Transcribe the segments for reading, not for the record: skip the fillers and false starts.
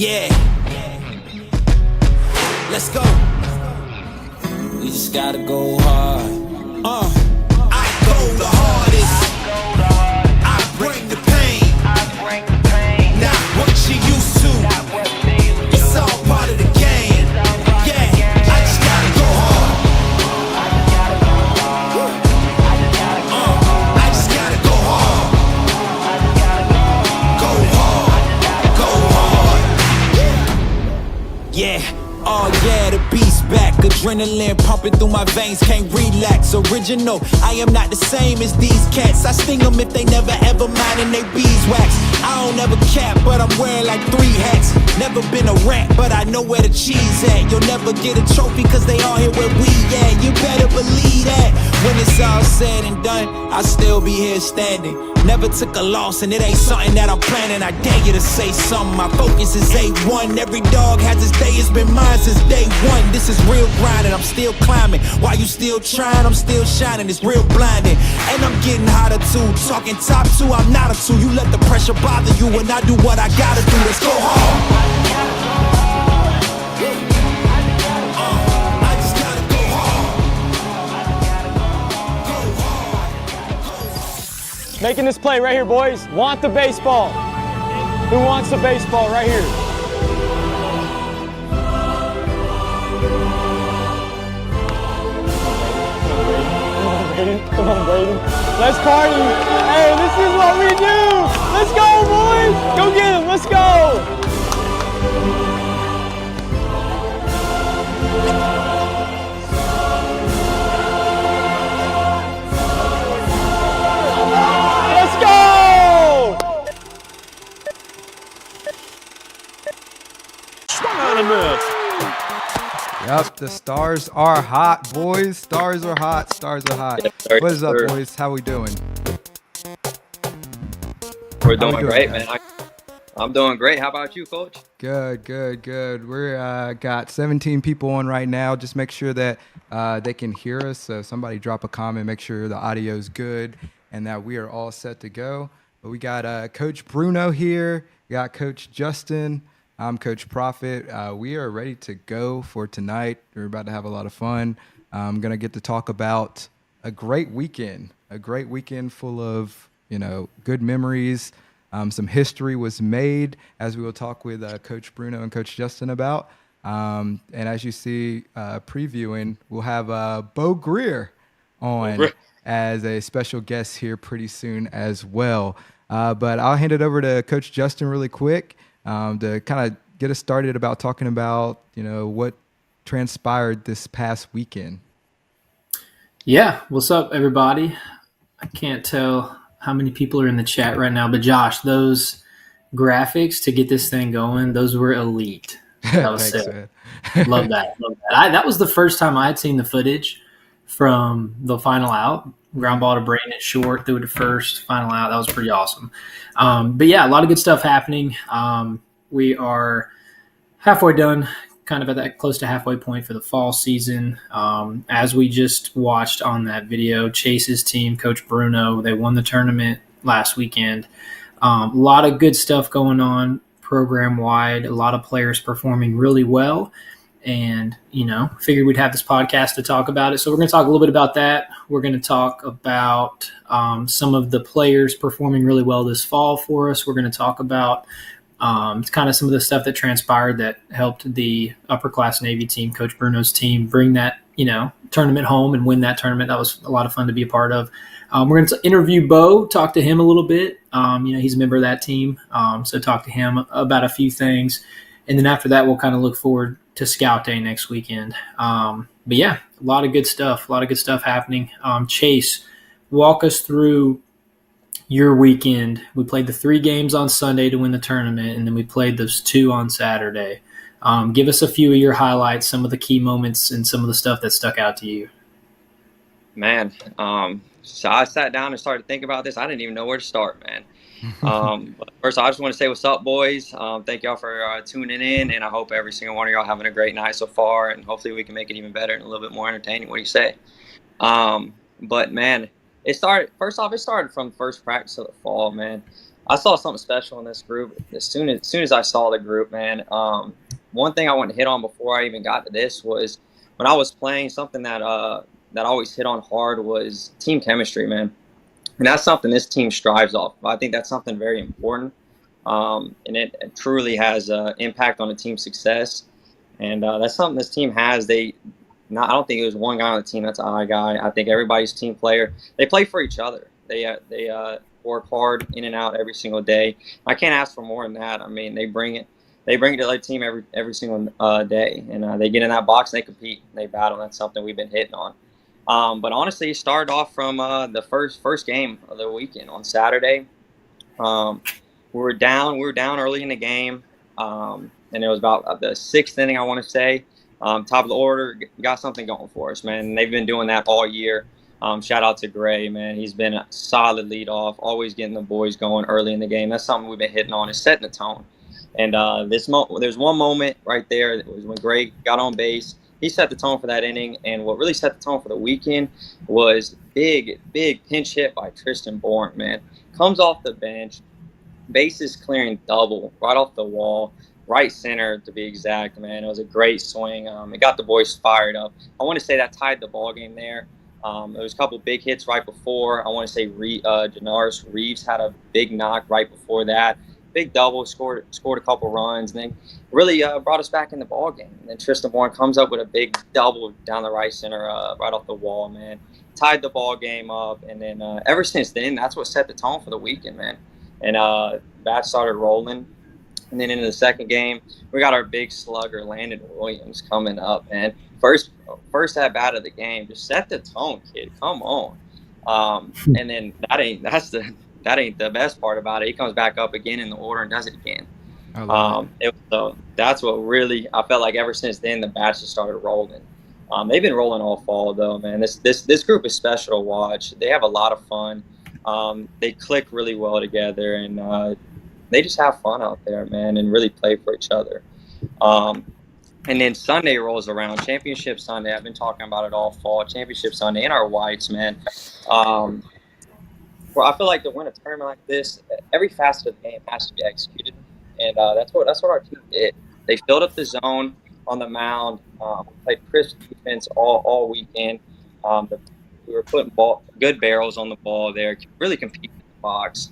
Yeah. Let's go. We just gotta go hard. I go the hardest. I bring the pain. Not what you used to. It's all part of the game. Yeah, I just gotta go hard. I just gotta go hard. Go hard. Yeah. Oh yeah, the beast back. Adrenaline pumping through my veins, can't relax. Original, I am not the same as these cats. I sting them if they never ever mindin' they beeswax. I don't ever cap, but I'm wearing like 3 hats. Never been a rat, but I know where the cheese at. You'll never get a trophy cause they all here where we at. You better believe that. When it's all said and done, I'll still be here standing. Never took a loss and it ain't something that I'm planning. I dare you to say something, my focus is A1. Every dog has his day, it's been mine since day one. This is real grinding, I'm still climbing. While you still trying, I'm still shining. It's real blinding, and I'm getting hotter too. Talking top 2, I'm not a 2. You let the pressure bother you and I do what I gotta do. Let's go hard. Making this play right here, boys. Want the baseball. Who wants the baseball right here? Come on, Brady. Let's party. Hey, this is what we do. Let's go, boys. Go get him. Let's go. Yep, the stars are hot, boys. Stars are hot. Stars are hot. What is up, boys? How we doing? We're doing great, man. I'm doing great. How about you, Coach? Good. We're got 17 people on right now. Just make sure that they can hear us. So somebody drop a comment, make sure the audio is good and that we are all set to go. But we got Coach Bruno here. We got Coach Justin. I'm Coach Prophet. We are ready to go for tonight. We're about to have a lot of fun. I'm going to get to talk about a great weekend full of, good memories. Some history was made, as we will talk with Coach Bruno and Coach Justin about. And as you see, previewing, we'll have Bo Greer on as a special guest here pretty soon as well. But I'll hand it over to Coach Justin really quick. To kind of get us started about talking about, what transpired this past weekend. Yeah. What's up, everybody? I can't tell how many people are in the chat right now, but Josh, those graphics to get this thing going, those were elite. That was sick. Love that. That was the first time I had seen the footage from the final out. Ground ball to Brayden at short, threw it to first, final out. That was pretty awesome. But yeah, a lot of good stuff happening. We are halfway done, kind of at that close to halfway point for the fall season. As we just watched on that video, Chase's team, Coach Bruno, they won the tournament last weekend. A lot of good stuff going on program-wide, a lot of players performing really well. And, figured we'd have this podcast to talk about it. So we're going to talk a little bit about that. We're going to talk about some of the players performing really well this fall for us. We're going to talk about kind of some of the stuff that transpired that helped the upper-class Navy team, Coach Bruno's team, bring that, tournament home and win that tournament. That was a lot of fun to be a part of. We're going to interview Bo, talk to him a little bit. He's a member of that team, so talk to him about a few things. And then after that, we'll kind of look forward to Scout Day next weekend. But yeah, a lot of good stuff happening. Chase, walk us through your weekend. We played the 3 games on Sunday to win the tournament, and then we played those 2 on Saturday. Give us a few of your highlights, some of the key moments, and some of the stuff that stuck out to you. Man, so I sat down and started thinking about this. I didn't even know where to start, man. But first, I just want to say what's up, boys. Thank y'all for tuning in, and I hope every single one of y'all having a great night so far, and hopefully we can make it even better and a little bit more entertaining. What do you say? But man, It started first off. It started from first practice of the fall, man. I saw something special in this group as soon as I saw the group, man. One thing I wanted to hit on before I even got to this was when I was playing. Something that I always hit on hard was team chemistry, man. And that's something this team strives off. I think that's something very important, and it truly has impact on the team's success. And that's something this team has. I don't think it was one guy on the team that's an I guy. I think everybody's team player. They play for each other. They work hard in and out every single day. I can't ask for more than that. I mean, they bring it. They bring it to their team every single day, and they get in that box and they compete. And they battle. That's something we've been hitting on. But honestly, it started off from the first game of the weekend on Saturday. We were down early in the game, and it was about the sixth inning, I want to say. Top of the order, got something going for us, man. They've been doing that all year. Shout out to Gray, man. He's been a solid leadoff, always getting the boys going early in the game. That's something we've been hitting on, is setting the tone. And there's one moment right there. It was when Gray got on base. He set the tone for that inning, and what really set the tone for the weekend was big pinch hit by Tristan Bourne, man. Comes off the bench, bases clearing double right off the wall, right center to be exact, man. It was a great swing. It got the boys fired up. I want to say that tied the ball game there. There was a couple big hits right before. I want to say Janaris Reeves had a big knock right before that. Big double, scored a couple runs, and then really brought us back in the ball game. And then Tristan Bourne comes up with a big double down the right center, right off the wall, man. Tied the ball game up, and then ever since then, that's what set the tone for the weekend, man. And bats started rolling, and then into the second game, we got our big slugger, Landon Williams, coming up, man. First at bat of the game, just set the tone, kid. Come on. And then that ain't the best part about it. He comes back up again in the order and does it again. That's what really, I felt like ever since then the bats just started rolling. They've been rolling all fall though, man. This group is special to watch. They have a lot of fun. They click really well together, and they just have fun out there, man, and really play for each other. And then Sunday rolls around, Championship Sunday. I've been talking about it all fall. Championship Sunday and our whites, man. Well, I feel like to win a tournament like this, every facet of the game has to be executed, and that's what our team did. They filled up the zone on the mound, played crisp defense all weekend. We were putting good barrels on the ball there, really competing in the box.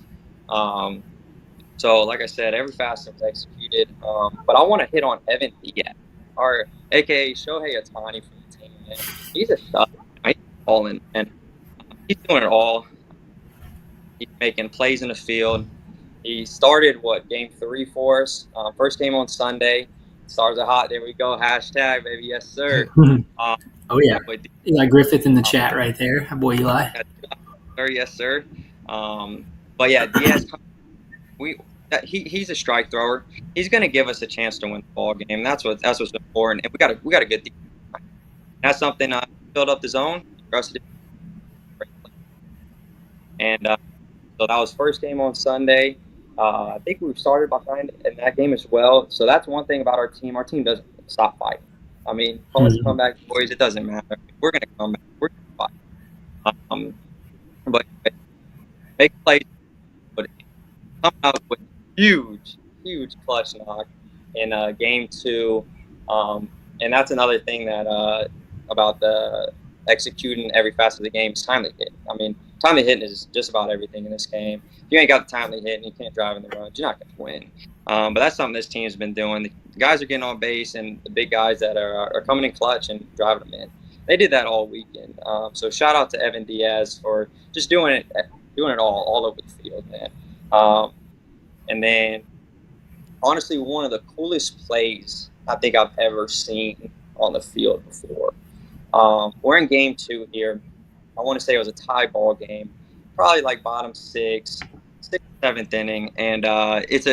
So, like I said, every facet was executed. But I want to hit on Evan Diaz, our AKA Shohei Ohtani from the team. Man. He's a stud. He's balling, and he's doing it all. He's making plays in the field. He started, game 3 for us. First game on Sunday. Stars are hot. There we go. Hashtag, baby. Yes, sir. Oh, yeah. Eli Griffith in the chat right there. Our boy Eli. Yes, sir. But, yeah, Diaz, he's a strike thrower. He's going to give us a chance to win the ball game. That's what's important. And we got a good defense. That's something filled up the zone. And so that was first game on Sunday. I think we started behind in that game as well. So that's one thing about our team. Our team doesn't stop fighting. I mean, call us comeback boys. It doesn't matter. We're going to come back. We're going to fight. But make plays. But come out with huge clutch knock in game 2. And that's another thing that about the executing every facet of the game is timely hit. I mean, timely hitting is just about everything in this game. If you ain't got the timely hit and you can't drive in the runs, you're not going to win. But that's something this team's been doing. The guys are getting on base, and the big guys that are coming in clutch and driving them in. They did that all weekend. So shout out to Evan Diaz for just doing it all over the field, man. And then, honestly, one of the coolest plays I think I've ever seen on the field before. We're in game 2 here. I want to say it was a tie ball game, probably like bottom 6th, 7th inning, and it's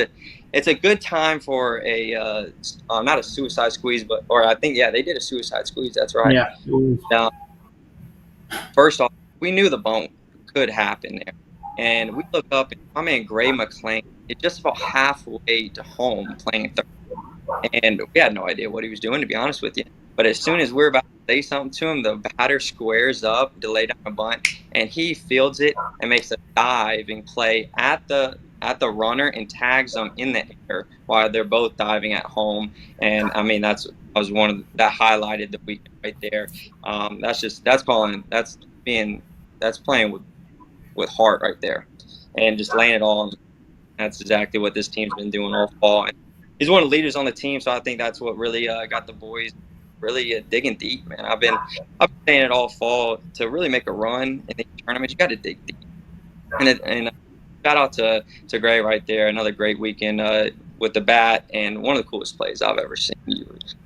a good time for a not a suicide squeeze, or I think they did a suicide squeeze. That's right. Yeah. Now, first off, we knew the bone could happen there, and we look up, and my man Gray McClain is just about halfway to home playing third, and we had no idea what he was doing, to be honest with you. But as soon as we're about to say something to him, the batter squares up to lay down a bunt, and he fields it and makes a diving play at the runner and tags them in the air while they're both diving at home. And I mean, that was one of that highlighted the weekend right there. That's playing with heart right there, and just laying it all on. That's exactly what this team's been doing all fall. And he's one of the leaders on the team, so I think that's what really got the boys really digging deep, man. I've been saying it all fall, to really make a run in the tournament, you got to dig deep. And shout out to Gray right there. Another great weekend with the bat, and one of the coolest plays I've ever seen.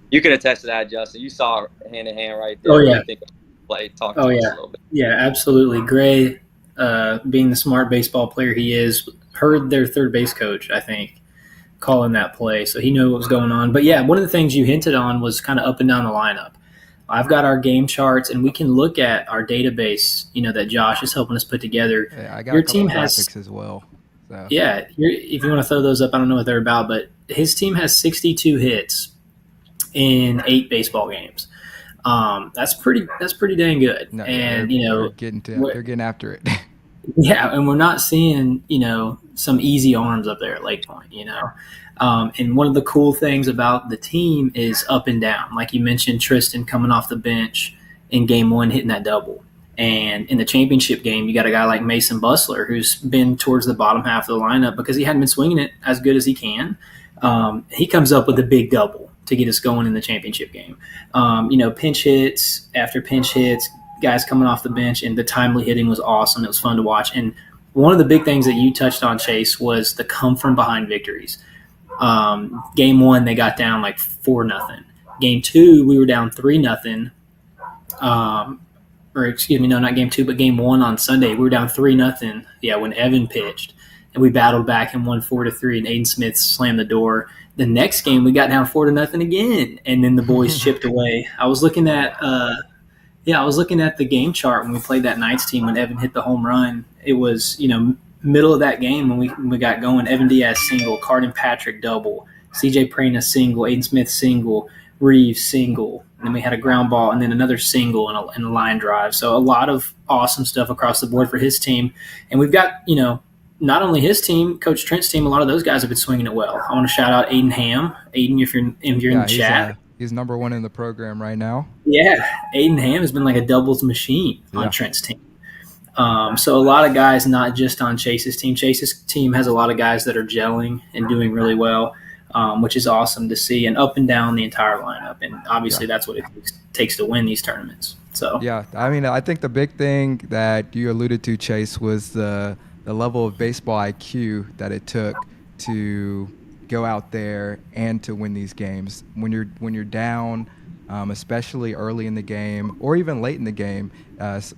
You can attest to that, Justin. You saw it hand in hand right there. Oh, yeah. What do you think of the play? Talk to us a little bit. Yeah, absolutely. Gray, being the smart baseball player he is, heard their third base coach, I think, calling that play, so he knew what was going on. But yeah, one of the things you hinted on was kind of up and down the lineup. I've got our game charts, and we can look at our database, that Josh is helping us put together. Yeah, I got your a couple team graphics as well. So. Yeah, if you want to throw those up, I don't know what they're about, but his team has 62 hits in 8 baseball games. That's pretty dang good. No, and they're getting after it. Yeah, and we're not seeing, some easy arms up there at Lake Point, And one of the cool things about the team is up and down. Like you mentioned, Tristan coming off the bench in game 1, hitting that double. And in the championship game, you got a guy like Mason Bustler, who's been towards the bottom half of the lineup because he hadn't been swinging it as good as he can. He comes up with a big double to get us going in the championship game. Pinch hits after pinch hits, guys coming off the bench, and the timely hitting was awesome. It was fun to watch. And one of the big things that you touched on, Chase, was the come from behind victories. Game 1, they got down like 4-0. Game 2, we were down 3-0. Or excuse me, no, not game 2, but game 1 on Sunday, we were down 3-0. Yeah, when Evan pitched, and we battled back and won 4-3, and Aiden Smith slammed the door. The next game, we got down 4-0 again, and then the boys chipped away. I was looking at the game chart when we played that Knights team when Evan hit the home run. It was, middle of that game when we got going. Evan Diaz single, Cardin Patrick double, CJ Prana single, Aiden Smith single, Reeves single, and then we had a ground ball and then another single and a line drive. So a lot of awesome stuff across the board for his team. And we've got, not only his team, Coach Trent's team, a lot of those guys have been swinging it well. I want to shout out Aiden Ham. Aiden, if you're in the chat. He's number 1 in the program right now. Yeah, Aiden Ham has been like a doubles machine on Trent's team. So a lot of guys, not just on Chase's team. Chase's team has a lot of guys that are gelling and doing really well, which is awesome to see, and up and down the entire lineup. And obviously that's what it takes to win these tournaments. So yeah, I mean, I think the big thing that you alluded to, Chase, was the level of baseball IQ that it took to go out there and to win these games. When you're down, especially early in the game or even late in the game,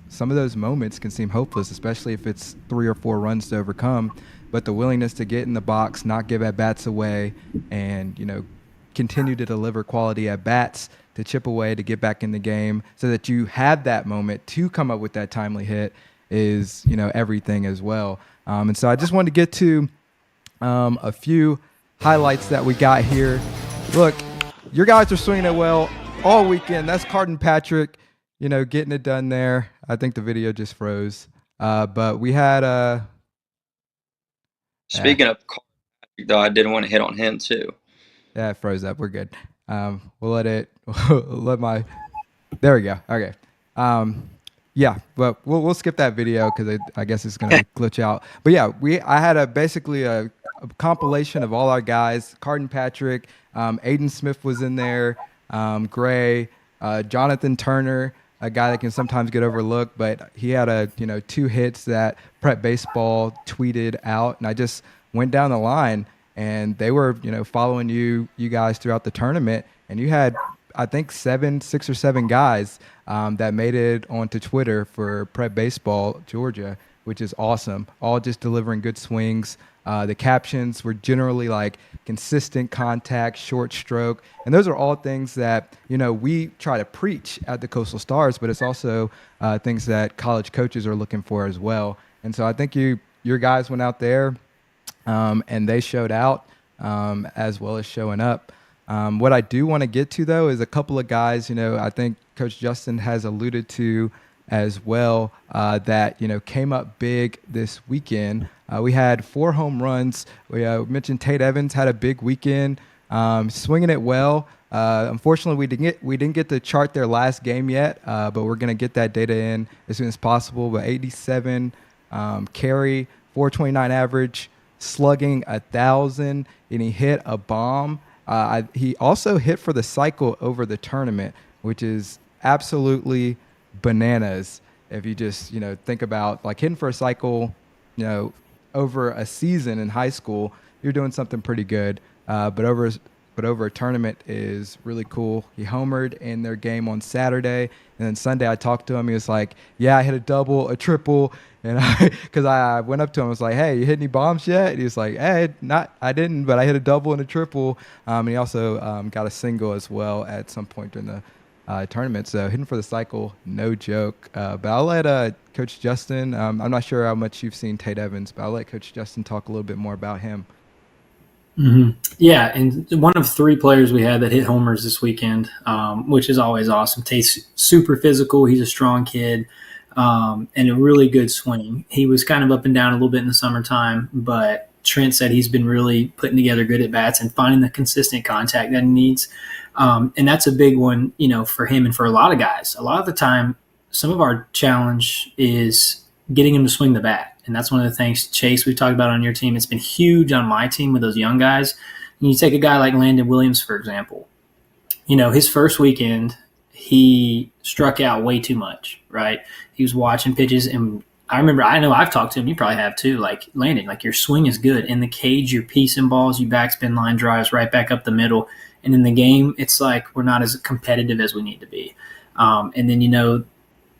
some of those moments can seem hopeless, especially if it's 3 or 4 runs to overcome. But the willingness to get in the box, not give at-bats away, and continue to deliver quality at-bats to chip away, to get back in the game so that you have that moment to come up with that timely hit is, everything as well. And so I just wanted to get to a few highlights that we got here. Look, your guys are swinging it well all weekend. That's Cardin Patrick, getting it done there. I think the video just froze. But we had Speaking of Patrick, though, I did want to hit on him too. Yeah, it froze up. We're good. We'll there we go. Okay. Yeah, but we'll skip that video because I guess it's gonna glitch out. But yeah, I had basically a compilation of all our guys. Cardin Patrick, Aiden Smith was in there, Gray, Jonathan Turner, a guy that can sometimes get overlooked, but he had 2 hits that Prep Baseball tweeted out, and I just went down the line, and they were following you guys throughout the tournament, and you had I think 6 or 7 guys that made it onto Twitter for Prep Baseball Georgia, which is awesome. All just delivering good swings. The captions were generally like consistent contact, short stroke. And those are all things that, we try to preach at the Coastal Stars, but it's also things that college coaches are looking for as well. And so I think your guys went out there and they showed out as well as showing up. What I do want to get to, though, is a couple of guys, I think Coach Justin has alluded to as well, that, came up big this weekend. We had 4 home runs. We mentioned Tate Evans had a big weekend, swinging it well. Unfortunately, we didn't get the chart their last game yet, but we're going to get that data in as soon as possible. But 87 carry, 429 average, slugging 1,000, and he hit a bomb. He also hit for the cycle over the tournament, which is absolutely bananas. If you just, think about like hitting for a cycle, over a season in high school, you're doing something pretty good. But over a tournament is really cool. He homered in their game on Saturday, and then Sunday I talked to him. He was like, "Yeah, I hit a double, a triple," and because I went up to him, I was like, "Hey, you hit any bombs yet?" And he was like, "Hey, I didn't, but I hit a double and a triple." And he also got a single as well at some point during the tournament. So hitting for the cycle, no joke. But I'll let Coach Justin. I'm not sure how much you've seen Tate Evans, but I'll let Coach Justin talk a little bit more about him. Mm-hmm. Yeah, and one of 3 players we had that hit homers this weekend, which is always awesome. Tate's super physical. He's a strong kid, and a really good swing. He was kind of up and down a little bit in the summertime, but Trent said he's been really putting together good at-bats and finding the consistent contact that he needs. And that's a big one, for him and for a lot of guys. A lot of the time, some of our challenge is getting him to swing the bat. And that's one of the things, Chase, we talked about on your team. It's been huge on my team with those young guys. And you take a guy like Landon Williams, for example. His first weekend, he struck out way too much, right? He was watching pitches, and I know I've talked to him. You probably have too. Like, Landon, like your swing is good. In the cage, you're piecing balls, you backspin line drives right back up the middle. And in the game, it's like we're not as competitive as we need to be. And then,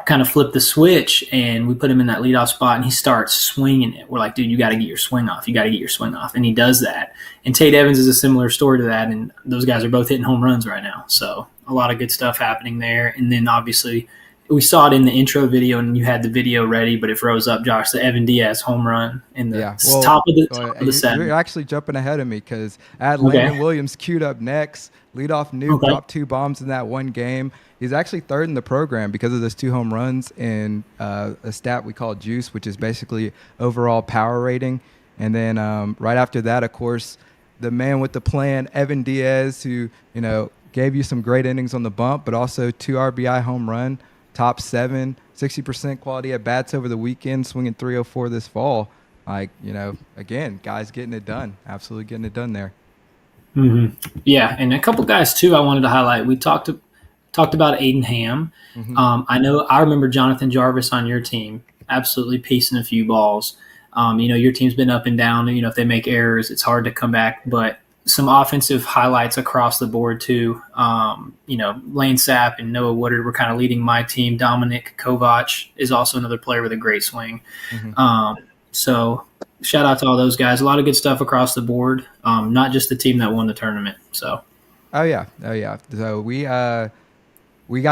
kind of flip the switch, and we put him in that leadoff spot, and he starts swinging it. We're like, dude, you got to get your swing off. You got to get your swing off. And he does that. And Tate Evans is a similar story to that, and those guys are both hitting home runs right now. So a lot of good stuff happening there. And then obviously we saw it in the intro video, and you had the video ready, but it froze up, Josh, the Evan Diaz home run in the top of the set. You're actually jumping ahead of me because I had Landon Williams queued up next. Leadoff nuke, dropped 2 bombs in that one game. He's actually 3rd in the program because of those 2 home runs in a stat we call juice, which is basically overall power rating. And then right after that, of course, the man with the plan, Evan Diaz, who, gave you some great innings on the bump, but also 2 RBI home run, top 7, 60% quality at bats over the weekend, swinging 304 this fall. Like, again, guys getting it done, absolutely getting it done there. Mm-hmm. Yeah, and a couple guys too I wanted to highlight. We talked about Aiden Ham. Mm-hmm. I remember Jonathan Jarvis on your team, absolutely piecing a few balls. Your team's been up and down. If they make errors, it's hard to come back. But some offensive highlights across the board too. Lane Sapp and Noah Woodard were kind of leading my team. Dominic Kovac is also another player with a great swing. Mm-hmm. So shout out to all those guys. A lot of good stuff across the board. Not just the team that won the tournament. So. Oh yeah. So we got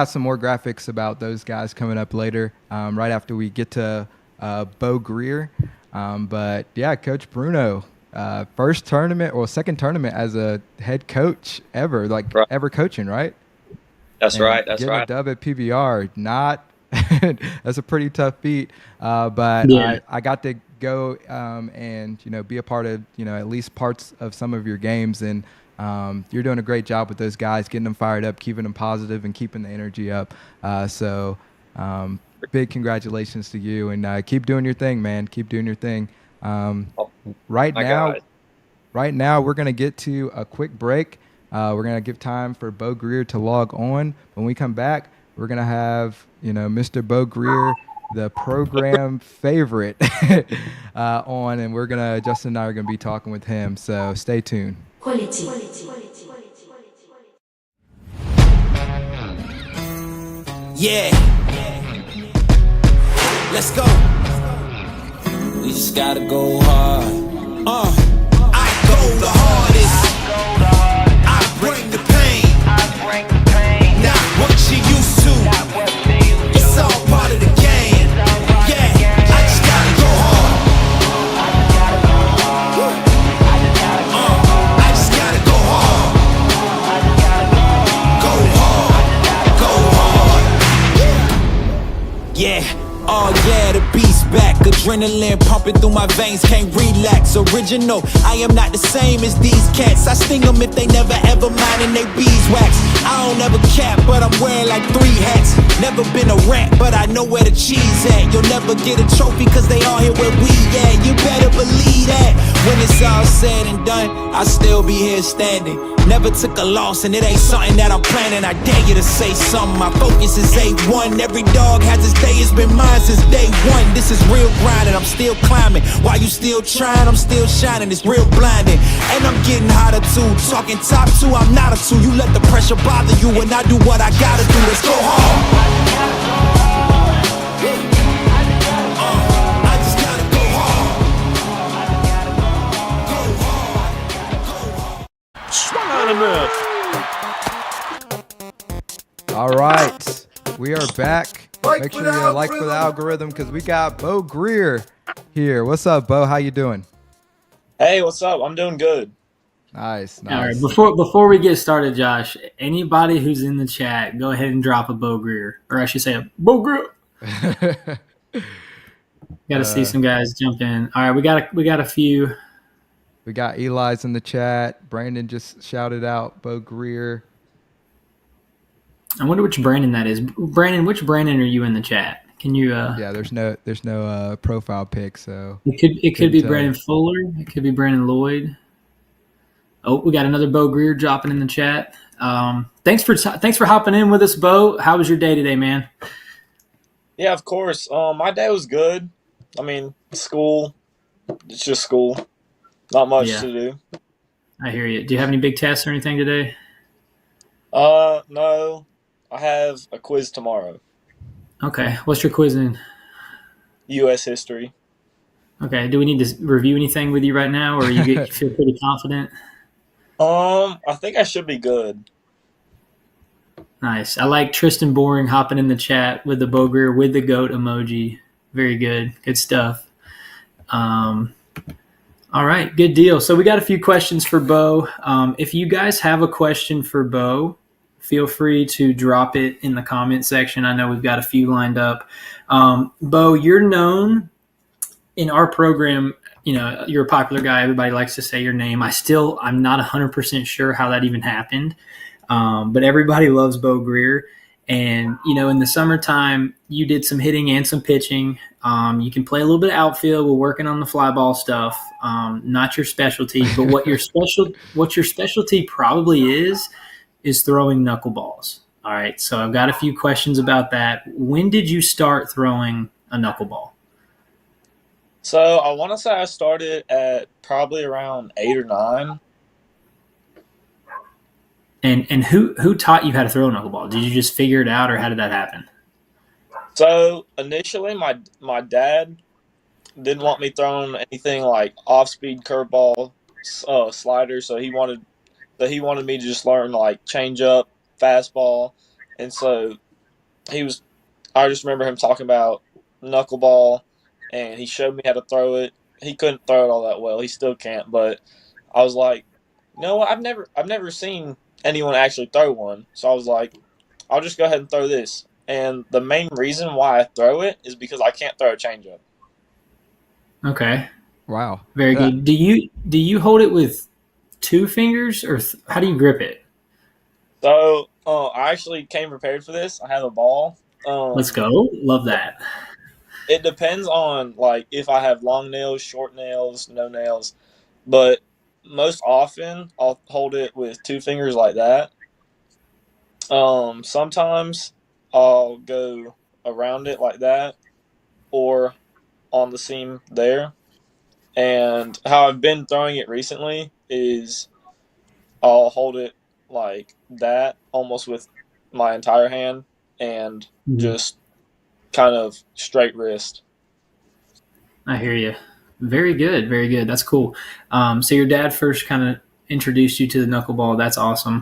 some more graphics about those guys coming up later, right after we get to Bo Greer. But yeah, Coach Bruno, first tournament or second tournament as a head coach ever, ever coaching, right? That's right. That's getting right. a dub at PBR, not that's a pretty tough feat. But yeah. I got to go and be a part of at least parts of some of your games, and you're doing a great job with those guys, getting them fired up, keeping them positive, and keeping the energy up. So big congratulations to you, and keep doing your thing, man. Keep doing your thing. Right now, we're gonna get to a quick break. We're gonna give time for Bo Greer to log on. When we come back, we're gonna have Mr. Bo Greer, the program favorite, on, and Justin and I are gonna be talking with him. So stay tuned. Quality. Yeah. Let's go. We just gotta go hard. I go the hardest. I bring the pain. Not what you used to. It's all part of the game. Yeah, I just gotta go hard. I just gotta go hard. adrenaline pumping through my veins, can't relax. Original, I am not the same as these cats. I sting them if they never ever mindin' they beeswax. I don't ever cap, but I'm wearing like 3 hats. Never been a rat, but I know where the cheese at. You'll never get a trophy cause they all here where we at. You better believe that. When it's all said and done, I'll still be here standing. Never took a loss and it ain't something that I'm planning. I dare you to say something, my focus is A1. Every dog has its day, it's been mine since day one. This is real grinding, I'm still climbing. While you still trying, I'm still shining, it's real blinding. And I'm getting hotter too, talking top 2, I'm not a 2. You let the pressure bother you and I do what I gotta do, let's go hard. All right, we are back. Make sure you like for the algorithm because we got Bo Greer here. What's up, Bo? How you doing? Hey, what's up? I'm doing good. Nice. All right, before we get started, Josh, anybody who's in the chat, go ahead and drop a Bo Greer, or I should say a Bo Greer. Got to see some guys jump in. All right, we got a few. We got Eli's in the chat. Brandon just shouted out Bo Greer. I wonder which Brandon that is. Brandon, which Brandon are you in the chat? Can you? Yeah, there's no profile pic, so it could be Brandon Fuller. It could be Brandon Lloyd. Oh, we got another Bo Greer dropping in the chat. Thanks for hopping in with us, Bo. How was your day today, man? Yeah, of course. My day was good. I mean, school. It's just school. Not much to do. I hear you. Do you have any big tests or anything today? No. I have a quiz tomorrow. Okay. What's your quiz in? U.S. history. Okay. Do we need to review anything with you right now, or you feel pretty confident? I think I should be good. Nice. I like Tristan Boring hopping in the chat with the Bo Greer with the goat emoji. Very good. Good stuff. All right. Good deal. So we got a few questions for Bo. If you guys have a question for Bo, feel free to drop it in the comment section. I know we've got a few lined up. Bo, you're known in our program. You know, you're a popular guy. Everybody likes to say your name. I'm not 100% sure how that even happened. But everybody loves Bo Greer. And, you know, in the summertime, you did some hitting and some pitching. You can play a little bit of outfield. We're working on the fly ball stuff. Not your specialty, but what your specialty probably is throwing knuckleballs. All right. So I've got a few questions about that. When did you start throwing a knuckleball? So I want to say I started at probably around 8 or 9. And who taught you how to throw a knuckleball? Did you just figure it out, or how did that happen? So initially, my dad didn't want me throwing anything like off-speed curveball, slider. So he wanted me to just learn like changeup, fastball, and so I just remember him talking about knuckleball, and he showed me how to throw it. He couldn't throw it all that well. He still can't, but I was like, you know what? I've never seen anyone actually throw one. So I was like, I'll just go ahead and throw this. And the main reason why I throw it is because I can't throw a changeup. Okay. Wow. Very good. Do you hold it with 2 fingers, or how do you grip it? So I actually came prepared for this. I have a ball. Let's go. Love that. It depends on like if I have long nails, short nails, no nails. But most often I'll hold it with 2 fingers like that. Sometimes I'll go around it like that or on the seam there. And how I've been throwing it recently is I'll hold it like that almost with my entire hand and just kind of straight wrist. I hear you. Very good. Very good. That's cool. So your dad first kind of introduced you to the knuckleball. That's awesome.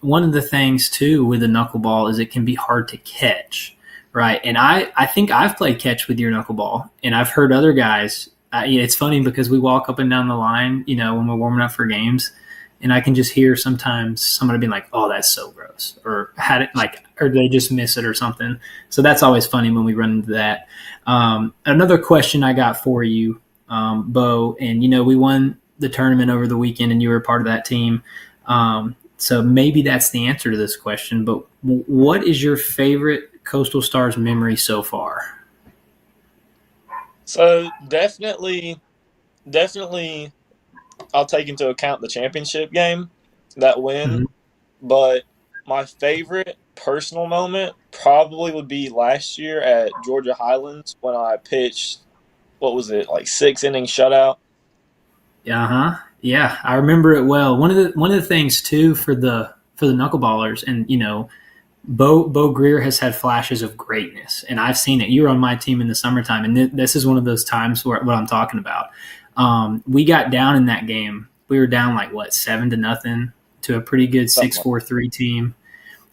One of the things too with the knuckleball is it can be hard to catch, right? And I think I've played catch with your knuckleball, and I've heard other guys. It's funny because we walk up and down the line, you know, when we're warming up for games, and I can just hear sometimes somebody being like, "Oh, that's so gross," or had it like, or they just miss it or something. So that's always funny when we run into that. Another question I got for you, Bo, and we won the tournament over the weekend, and you were a part of that team. So maybe that's the answer to this question. But what is your favorite Coastal Stars memory so far? So definitely, I'll take into account the championship game, that win. Mhm. But my favorite personal moment probably would be last year at Georgia Highlands when I pitched, what was it, like 6 inning shutout. Yeah, I remember it well. One of the things too for the knuckleballers, and Bo Greer has had flashes of greatness, and I've seen it. You were on my team in the summertime, and this is one of those times where what I'm talking about. We got down in that game. We were down like 7-0 to a pretty good 6-4-3 team.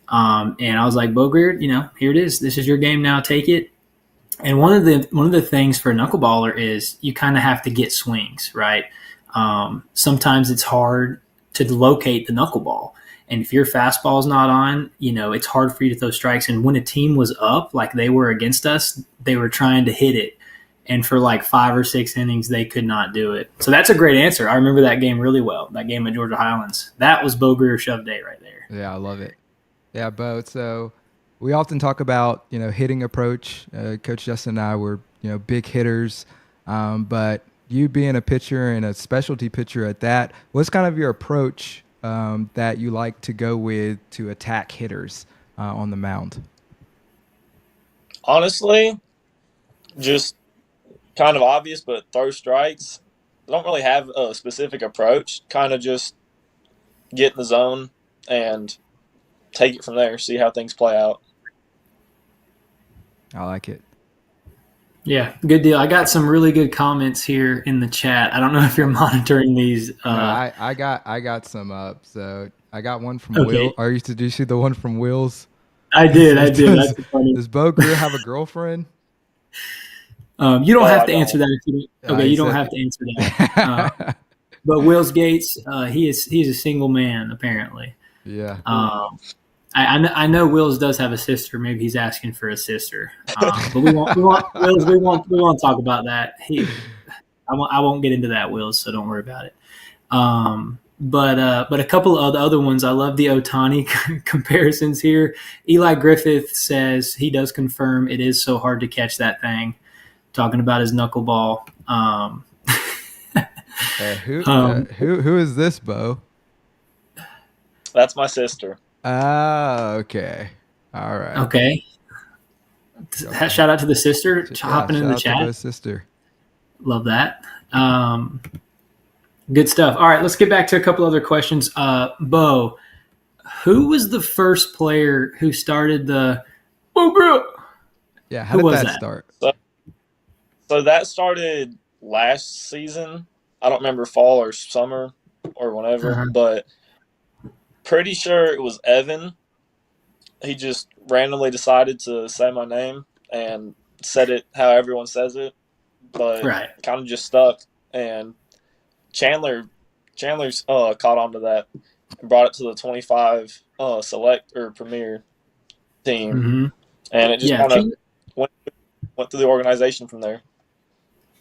And I was like, Bo Greer, here it is. This is your game now. Take it. And one of the things for a knuckleballer is you kind of have to get swings, right? Sometimes it's hard to locate the knuckleball. And if your fastball is not on, it's hard for you to throw strikes. And when a team was up, like they were against us, they were trying to hit it. And for like 5 or 6 innings, they could not do it. So that's a great answer. I remember that game really well, that game at Georgia Highlands. That was Bo Greer shove day right there. Yeah, I love it. Yeah, Bo. So we often talk about, hitting approach. Coach Justin and I were, big hitters. But you being a pitcher and a specialty pitcher at that, what's kind of your approach that you like to go with to attack hitters on the mound? Honestly, just kind of obvious, but throw strikes. I don't really have a specific approach. Kind of just get in the zone and take it from there, see how things play out. I like it. Yeah, good deal. I got some really good comments here in the chat. I don't know if you're monitoring these. No, I got some up. So I got one from Okay. Will. Did you see the one from Will's? I did. Does, That's funny. does Bo Greer have a girlfriend? You don't have to I answer don't. that if you don't. Okay, you don't have to answer that. But Will's Gates, he's a single man apparently. Yeah. I know Wills does have a sister. Maybe he's asking for a sister. But we won't talk about that. I won't get into that, Wills. So don't worry about it. But a couple of the other ones, I love the Otani comparisons here. Eli Griffith says he does confirm it is so hard to catch that thing. Talking about his knuckleball. Who is this, Bo? That's my sister. Okay. All right. Okay. Shout out to the sister hopping in the chat. Shout out to Bo's sister. Love that. Good stuff. All right, let's get back to a couple other questions. Bo, who was the first player who started the Bo Greer? Yeah, how did that start? So that started last season. I don't remember fall or summer or whenever, but pretty sure it was Evan. He just randomly decided to say my name and said it how everyone says it, but kind of just stuck. And Chandler's caught on to that and brought it to the 25 select or premier team, and it just kind of went through the organization from there.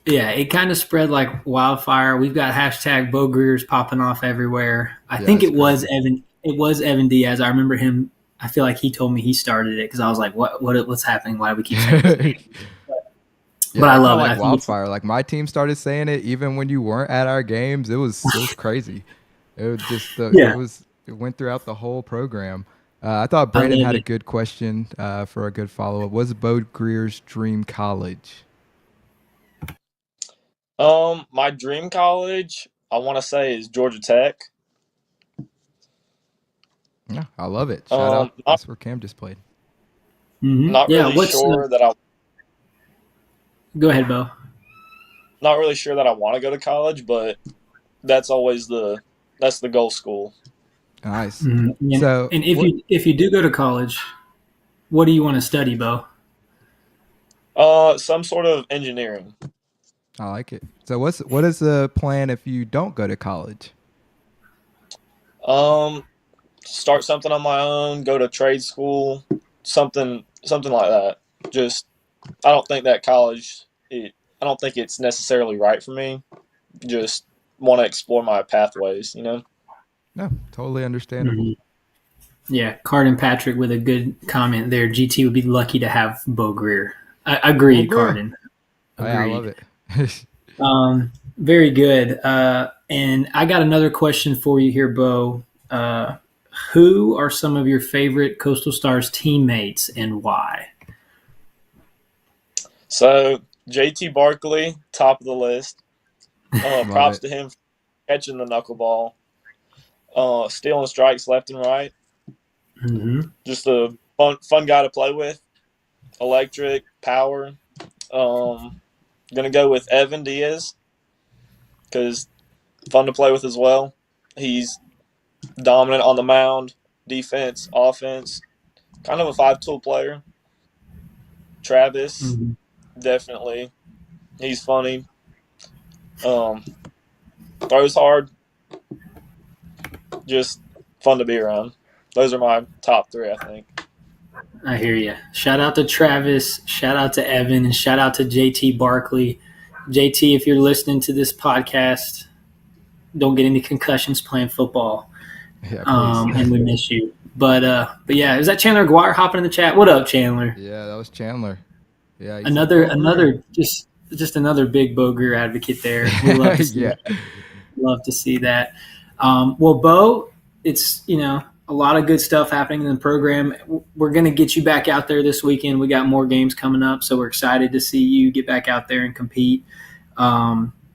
Yeah, it kind of spread like wildfire. We've got hashtag Bo Greer's popping off everywhere. I think it was Evan. It was Evan Diaz. I remember him. I feel like he told me he started it because I was like, what's happening? Why do we keep saying this? But I love it. Like wildfire. Like my team started saying it even when you weren't at our games. It was crazy. It was just it went throughout the whole program. I thought Brandon had a good question for a good follow up. What's Bo Greer's dream college? My dream college, I want to say, is Georgia Tech. Yeah, I love it. Shout out. That's where Cam just played. Not really sure that I. Go ahead, Bo. Not really sure that I want to go to college, but that's always the goal school. Nice. Mm-hmm. So, and if you do go to college, what do you want to study, Bo? Some sort of engineering. I like it. So what is the plan if you don't go to college? Start something on my own, go to trade school, something like that. Just I don't think that college. I don't think it's necessarily right for me. Just want to explore my pathways. No, totally understandable. Yeah, Cardin Patrick with a good comment there. GT would be lucky to have Bo Greer. Agreed, Bo Greer. Cardin. Oh, yeah, I love it. Very good. And I got another question for you here, Bo. Who are some of your favorite Coastal Stars teammates and why? So JT Barkley, top of the list. Props to him for catching the knuckleball, stealing strikes left and right. Mm-hmm. Just a fun guy to play with. Electric, power. Gonna go with Evan Diaz because fun to play with as well. He's dominant on the mound, defense, offense. Kind of a 5-tool player. Travis, definitely. He's funny. Throws hard. Just fun to be around. Those are my top 3, I think. I hear you. Shout out to Travis. Shout out to Evan. And shout out to JT Barkley. JT, if you're listening to this podcast, don't get any concussions playing football. Yeah, and we miss you. But yeah, is that Chandler Guire hopping in the chat? What up, Chandler? Yeah, that was Chandler. Yeah, another just another big Bo Greer advocate there. We love to see that. Love to see that. Well, Bo, it's a lot of good stuff happening in the program. We're going to get you back out there this weekend. We got more games coming up, so we're excited to see you get back out there and compete.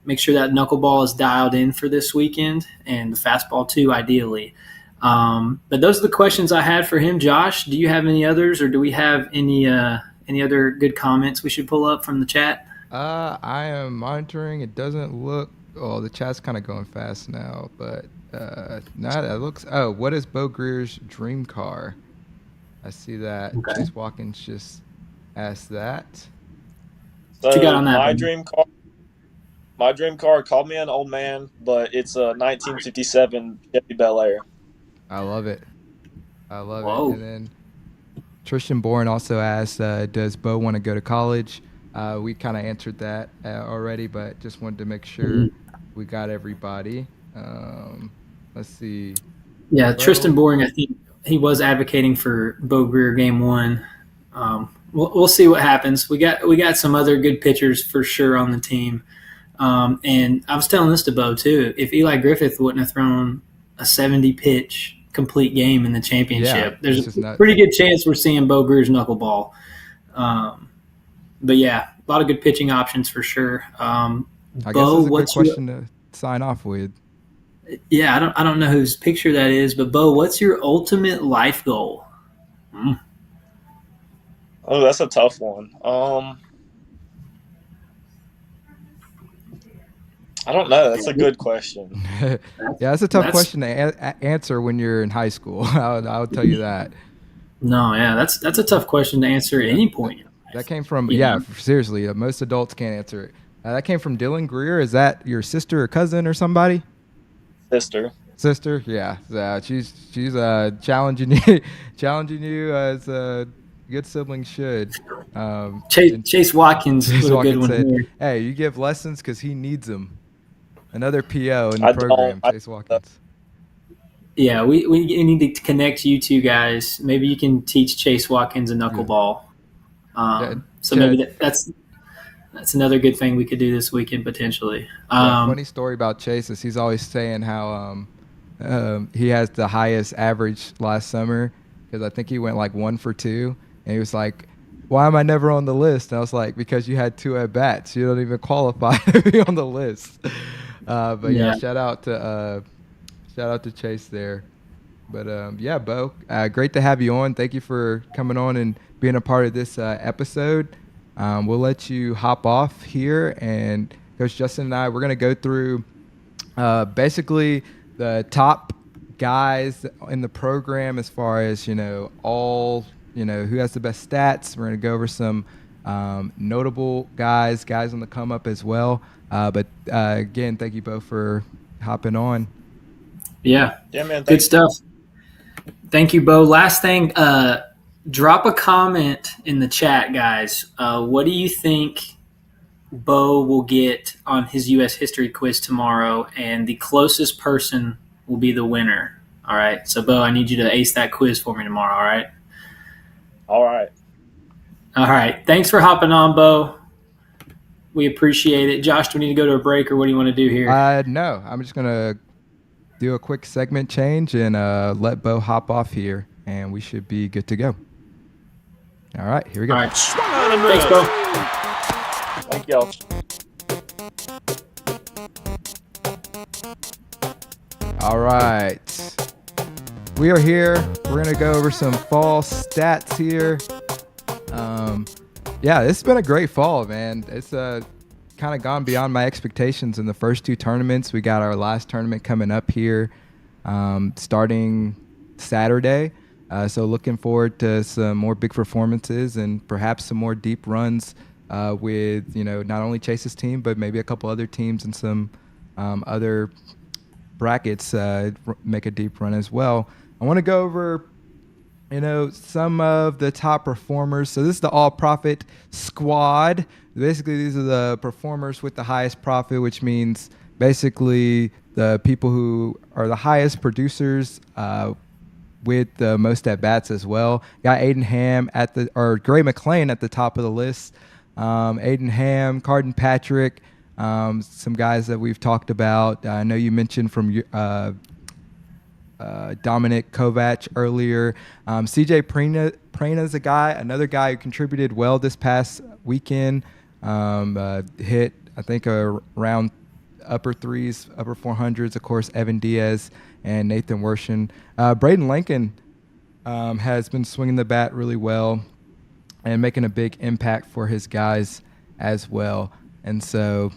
Make sure that knuckleball is dialed in for this weekend and the fastball too, ideally. But those are the questions I had for him. Josh, do you have any others, or do we have any other good comments we should pull up from the chat? I am monitoring. It doesn't look. Oh, the chat's kind of going fast now, but no, it looks. Oh, what is Bo Greer's dream car? I see that. Okay. Chase Watkins just asked that. So what you got on that? My dream car. Called me an old man, but it's a 1957 Chevy Bel Air. I love it. I love Whoa. it. And then Tristan Bourne also asked, "Does Bo want to go to college?" We kind of answered that already, but just wanted to make sure we got everybody. Let's see. Yeah, Tristan Boring, I think he was advocating for Bo Greer game 1. We'll see what happens. We got some other good pitchers for sure on the team. And I was telling this to Bo too. If Eli Griffith wouldn't have thrown a 70-pitch complete game in the championship, there's a pretty good chance we're seeing Bo Greer's knuckleball. But yeah, a lot of good pitching options for sure. I guess that's a good question to sign off with. Yeah, I don't know whose picture that is, but Bo, what's your ultimate life goal? Oh, that's a tough one. I don't know. That's a good question. Yeah, that's a tough question to answer when you're in high school. I'll tell you that. No, yeah, that's a tough question to answer at any point. That came from seriously. Most adults can't answer it. That came from Dylan Greer. Is that your sister or cousin or somebody? Sister, yeah. She's challenging you as good siblings should. Chase Watkins with a good one said, here. "Hey, you give lessons because he needs them." Another PO in the program, Chase Watkins. Yeah, we need to connect you two guys. Maybe you can teach Chase Watkins a knuckleball. So maybe that's another good thing we could do this weekend potentially. Funny story about Chase is he's always saying how he has the highest average last summer because I think he went like 1 for 2, and he was like, "Why am I never on the list?" And I was like, "Because you had 2 at bats. You don't even qualify to be on the list." But yeah, shout out to Chase there. But yeah, Bo, great to have you on. Thank you for coming on and being a part of this episode. We'll let you hop off here, and Coach Justin and I, we're going to go through basically the top guys in the program as far as, who has the best stats. We're going to go over some notable guys on the come up as well. But again, thank you both for hopping on. Yeah. Yeah, man. Good stuff. Thank you, Bo. Last thing, drop a comment in the chat, guys. What do you think Bo will get on his U.S. history quiz tomorrow? And the closest person will be the winner. All right. So, Bo, I need you to ace that quiz for me tomorrow. All right. All right. All right. Thanks for hopping on, Bo. We appreciate it. Josh, do we need to go to a break, or what do you want to do here? No, I'm just gonna do a quick segment change and let Bo hop off here, and we should be good to go. All right, here we go. All right. Thanks, Bo. Thank y'all. All right. We are here. We're going to go over some fall stats here. Yeah, this has been a great fall, man. It's kind of gone beyond my expectations in the first two tournaments. We got our last tournament coming up here starting Saturday. So looking forward to some more big performances and perhaps some more deep runs with, not only Chase's team, but maybe a couple other teams and some other brackets make a deep run as well. I want to go over, some of the top performers. So this is the all profit squad. Basically, these are the performers with the highest profit, which means basically the people who are the highest producers with the most at bats as well. Got Aiden Ham or Gray McLean at the top of the list. Aiden Ham, Carden Patrick, some guys that we've talked about. I know you mentioned from Dominic Kovac earlier. CJ Prena is another guy who contributed well this past weekend. Hit, I think, around upper threes, upper 400s. Of course, Evan Diaz and Nathan Wershen. Braden Lincoln has been swinging the bat really well and making a big impact for his guys as well. And so,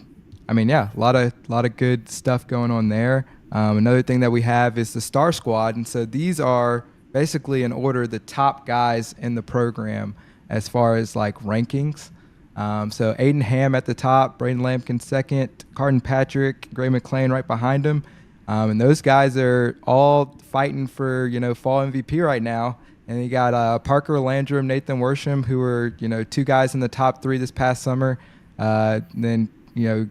a lot of good stuff going on there. Another thing that we have is the Star Squad, and so these are basically in order the top guys in the program as far as like rankings. So Aiden Ham at the top, Braden Lampkin second, Carden Patrick, Gray McLean right behind him, and those guys are all fighting for fall MVP right now. And you got Parker Landrum, Nathan Worsham, who are two guys in the top three this past summer. Then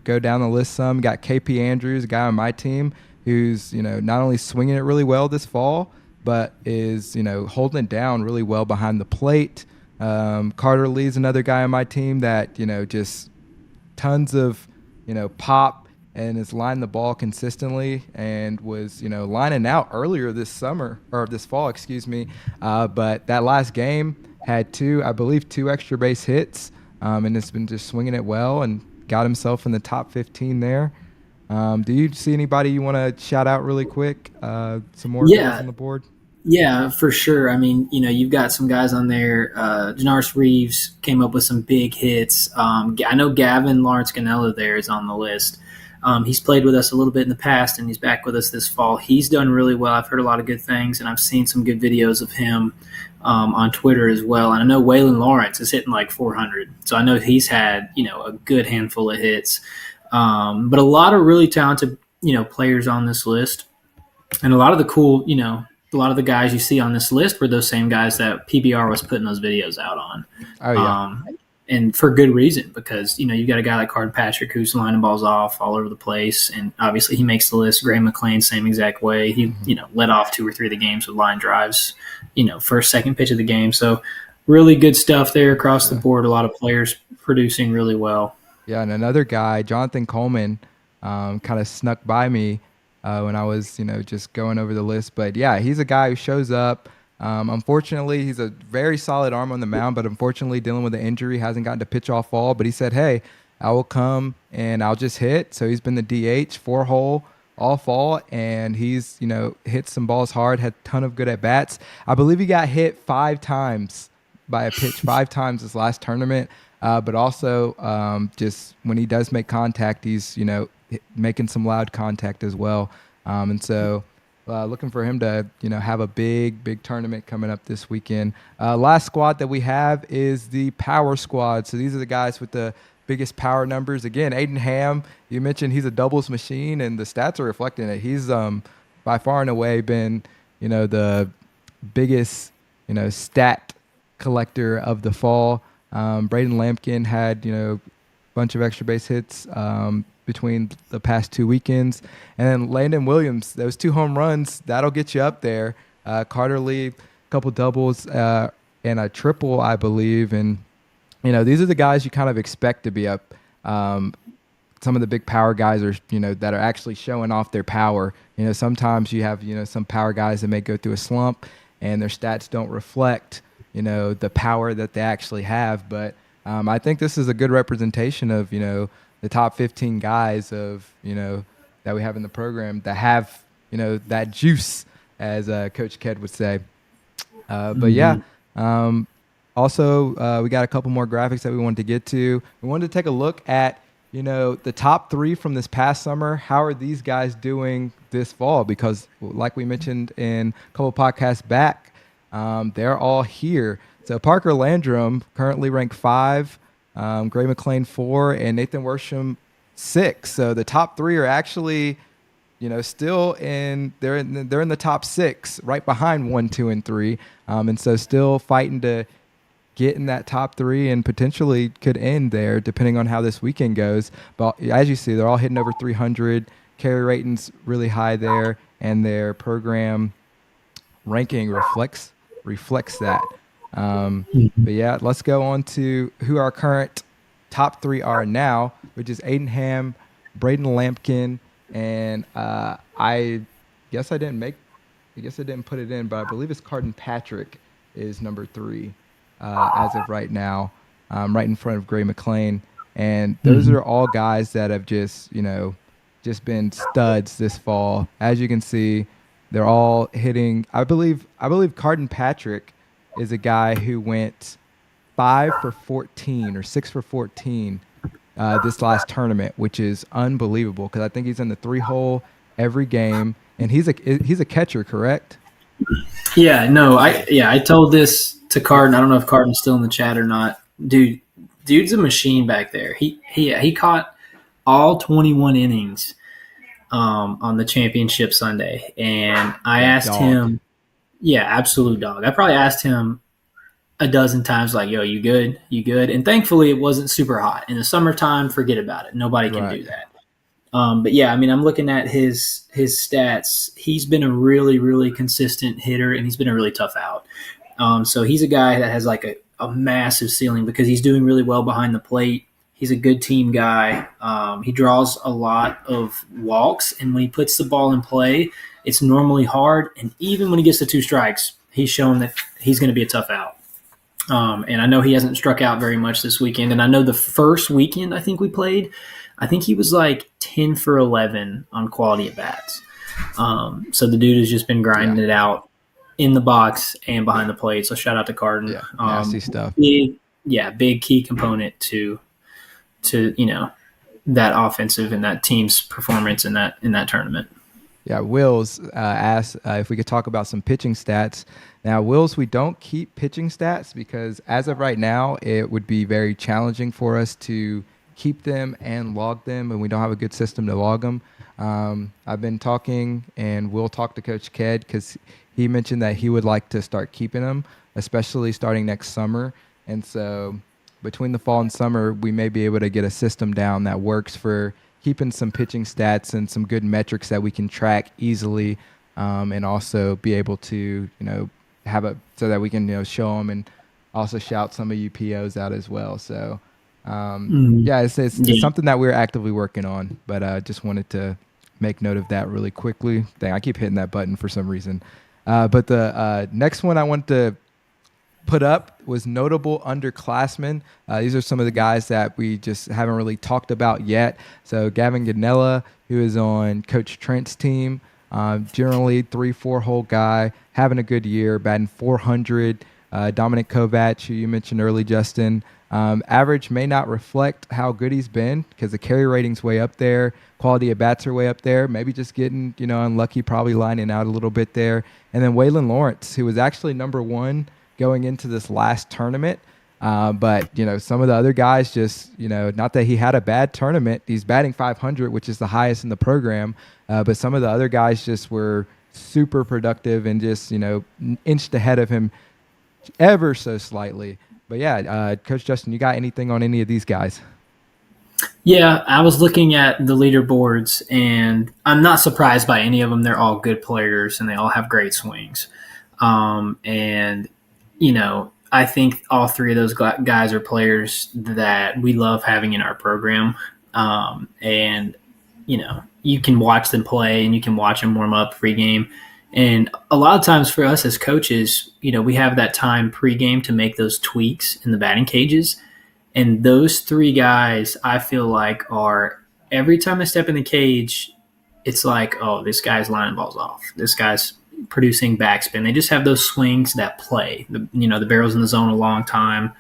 go down the list some. Got KP Andrews, a guy on my team, who's not only swinging it really well this fall, but is holding it down really well behind the plate. Carter Lee's another guy on my team that just tons of pop and is lining the ball consistently and was lining out earlier this fall, excuse me. But that last game had two extra base hits, and has been just swinging it well and got himself in the top 15 there. Do you see anybody you want to shout out really quick? Some more guys on the board? Yeah, for sure. You've got some guys on there. Janaris Reeves came up with some big hits. I know Gavin Lawrence Ganella there is on the list. He's played with us a little bit in the past, and he's back with us this fall. He's done really well. I've heard a lot of good things, and I've seen some good videos of him on Twitter as well. And I know Waylon Lawrence is hitting like 400. So I know he's had, a good handful of hits. But a lot of really talented, players on this list. And a lot of the cool, a lot of the guys you see on this list were those same guys that PBR was putting those videos out on. Oh, yeah. And for good reason, because, you've got a guy like Carden Patrick who's lining balls off all over the place. And obviously he makes the list. Gray McLean, same exact way. He, led off 2 or 3 of the games with line drives, first, second pitch of the game. So really good stuff there across the board. A lot of players producing really well. Yeah, and another guy, Jonathan Coleman, kind of snuck by me when I was, just going over the list. But, yeah, he's a guy who shows up. Unfortunately, he's a very solid arm on the mound, but unfortunately dealing with an injury, hasn't gotten to pitch all fall. But he said, hey, I will come and I'll just hit. So he's been the DH, 4-hole all fall, and he's, hit some balls hard, had a ton of good at-bats. I believe he got hit 5 times by a pitch, 5 times this last tournament. But also just when he does make contact, he's, making some loud contact as well. And so looking for him to, have a big tournament coming up this weekend. Last squad that we have is the power squad. So these are the guys with the biggest power numbers. Again, Aiden Ham, you mentioned he's a doubles machine, and the stats are reflecting it. He's by far and away been, the biggest, stat collector of the fall. Braden Lampkin had, a bunch of extra base hits between the past 2 weekends. And then Landon Williams, those 2 home runs, that'll get you up there. Carter Lee, a couple doubles and a triple, I believe. And, these are the guys you kind of expect to be up. Some of the big power guys are, that are actually showing off their power. Sometimes you have, some power guys that may go through a slump and their stats don't reflect, the power that they actually have. But I think this is a good representation of, the top 15 guys of, that we have in the program that have, that juice, as Coach Ked would say. But yeah, also we got a couple more graphics that we wanted to get to. We wanted to take a look at, the top 3 from this past summer. How are these guys doing this fall? Because like we mentioned in a couple podcasts back, they're all here. So Parker Landrum currently ranked 5, Gray McLean 4, and Nathan Worsham 6. So the top 3 are actually, still they're in the top 6, right behind 1, 2, and 3. And so still fighting to get in that top 3 and potentially could end there depending on how this weekend goes. But as you see, they're all hitting over 300. Carry ratings really high there, and their program ranking reflects that. But yeah, let's go on to who our current top 3 are now, which is Aiden Ham, Braden Lampkin, and I guess I didn't put it in, but I believe it's Carden Patrick is number 3 as of right now, right in front of Gray McLean. And those are all guys that have just been studs this fall. As you can see, they're all hitting. I believe Carden Patrick is a guy who went 5 for 14 or 6 for 14 this last tournament, which is unbelievable because I think he's in the 3-hole every game, and he's a catcher, correct? Yeah, no, I told this to Carden. I don't know if Carden's still in the chat or not. Dude's a machine back there. He caught all 21 innings on the championship Sunday, and I asked him, yeah, absolute dog. I probably asked him a dozen times, like, yo, you good? You good? And thankfully it wasn't super hot. In the summertime, forget about it. Nobody can do that. But yeah, I mean, I'm looking at his stats. He's been a really, really consistent hitter, and he's been a really tough out. So he's a guy that has like a massive ceiling because he's doing really well behind the plate. He's a good team guy. He draws a lot of walks, and when he puts the ball in play, it's normally hard. And even when he gets to 2 strikes, he's shown that he's going to be a tough out. And I know he hasn't struck out very much this weekend. And I know the first weekend I think we played, I think he was like 10 for 11 on quality at bats. So the dude has just been grinding it out in the box and behind the plate. So shout out to Carden. Yeah, nasty stuff. Big key component to that offensive and that team's performance in that tournament. Yeah, Wills asked if we could talk about some pitching stats. Now, Wills, we don't keep pitching stats because as of right now, it would be very challenging for us to keep them and log them, and we don't have a good system to log them. I've been talking, and we'll talk to Coach Ked because he mentioned that he would like to start keeping them, especially starting next summer. And so between the fall and summer, we may be able to get a system down that works for keeping some pitching stats and some good metrics that we can track easily, and also be able to, have so that we can, show them and also shout some of you POs out as well. So, it's something that we're actively working on, but just wanted to make note of that really quickly. Dang, I keep hitting that button for some reason. But the next one I wanted to put up was notable underclassmen. These are some of the guys that we just haven't really talked about yet. So Gavin Ganella, who is on Coach Trent's team, generally 3-4 hole guy, having a good year, batting 400. Dominic Kovac, who you mentioned early, Justin. Average may not reflect how good he's been because the carry rating's way up there. Quality of bats are way up there. Maybe just getting, unlucky, probably lining out a little bit there. And then Waylon Lawrence, who was actually number 1 going into this last tournament. But, some of the other guys just, not that he had a bad tournament. He's batting 500, which is the highest in the program. But some of the other guys just were super productive and just, inched ahead of him ever so slightly. But yeah, Coach Justin, you got anything on any of these guys? Yeah, I was looking at the leaderboards, and I'm not surprised by any of them. They're all good players, and they all have great swings. And, I think all three of those guys are players that we love having in our program. And, you can watch them play, and you can watch them warm up pregame. And a lot of times for us as coaches, we have that time pregame to make those tweaks in the batting cages. And those three guys, I feel like, are every time they step in the cage, it's like, oh, this guy's lining balls off. This guy's producing backspin. They just have those swings that play. The barrel's in the zone a long time,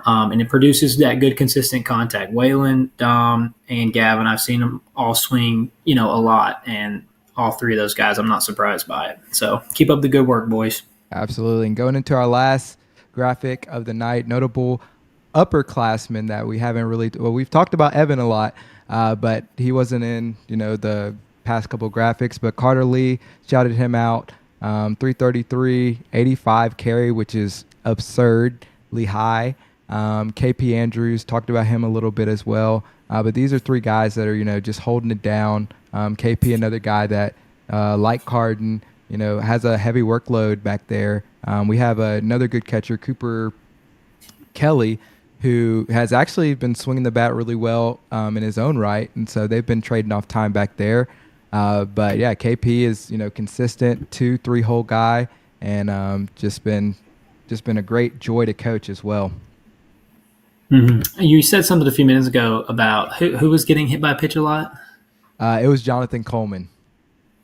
and it produces that good, consistent contact. Waylon, Dom, and Gavin, I've seen them all swing, a lot. And all three of those guys, I'm not surprised by it. So keep up the good work, boys. Absolutely. And going into our last graphic of the night, notable upperclassmen that we haven't really we've talked about Evan a lot, but he wasn't in the past couple graphics. But Carter Lee, shouted him out, 333, 85 carry, which is absurdly high. KP Andrews, talked about him a little bit as well. But these are three guys that are just holding it down. KP, another guy that like Carden, has a heavy workload back there. We have another good catcher, Cooper Kelly, who has actually been swinging the bat really well in his own right, and so they've been trading off time back there. But yeah, KP is consistent 2-3 hole guy, and just been a great joy to coach as well. Mm-hmm. You said something a few minutes ago about who was getting hit by a pitch a lot. It was Jonathan Coleman.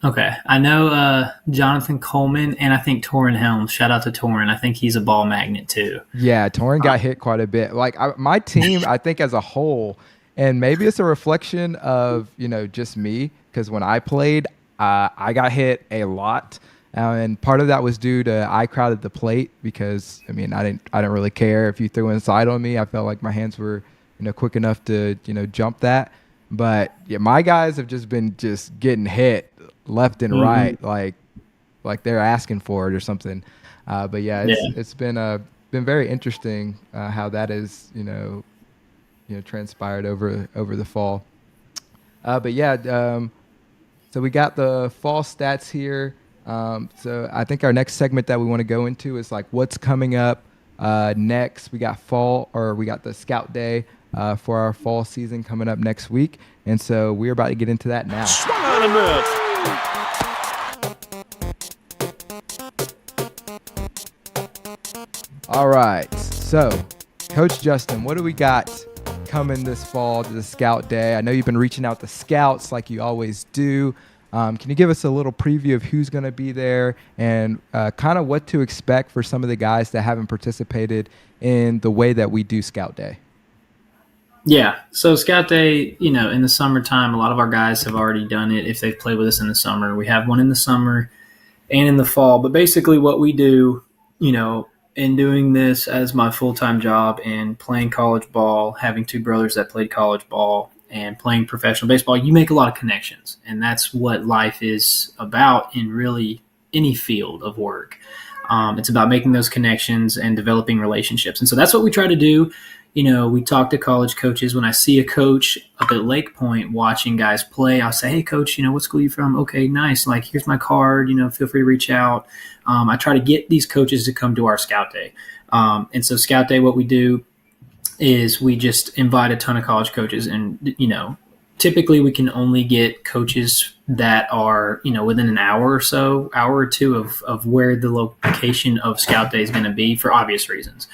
Okay. I know Jonathan Coleman, and I think Torrin Helms. Shout out to Torrin. I think he's a ball magnet too. Yeah, Torrin got hit quite a bit. Like my team, I think as a whole, and maybe it's a reflection of, just me, because when I played, I got hit a lot. And part of that was due to I crowded the plate because, I didn't really care if you threw inside on me. I felt like my hands were, quick enough to, jump that. But yeah, my guys have just been getting hit left and right, like they're asking for it or something. But yeah, it's been very interesting how that is transpired over the fall. But yeah, so we got the fall stats here. So I think our next segment that we want to go into is like what's coming up next. We got the Scout Day for our fall season coming up next week, and so we're about to get into that now. Swung on and missed. All right, so Coach Justin, what do we got coming this fall to the Scout Day? I know you've been reaching out to scouts like you always do. Can you give us a little preview of who's going to be there and kind of what to expect for some of the guys that haven't participated in the way that we do Scout Day? Yeah, so Scout Day, in the summertime, a lot of our guys have already done it if they've played with us in the summer. We have one in the summer and in the fall. But basically what we do, in doing this as my full-time job and playing college ball, having two brothers that played college ball, and playing professional baseball, you make a lot of connections. And that's what life is about in really any field of work. It's about making those connections and developing relationships. And so that's what we try to do. We talk to college coaches. When I see a coach up at Lake Point watching guys play, I'll say, hey, coach, what school are you from? Okay, nice. Like, here's my card. Feel free to reach out. I try to get these coaches to come to our Scout Day. And so Scout Day, what we do is we just invite a ton of college coaches, and typically we can only get coaches that are within an hour or two of where the location of Scout Day is going to be for obvious reasons.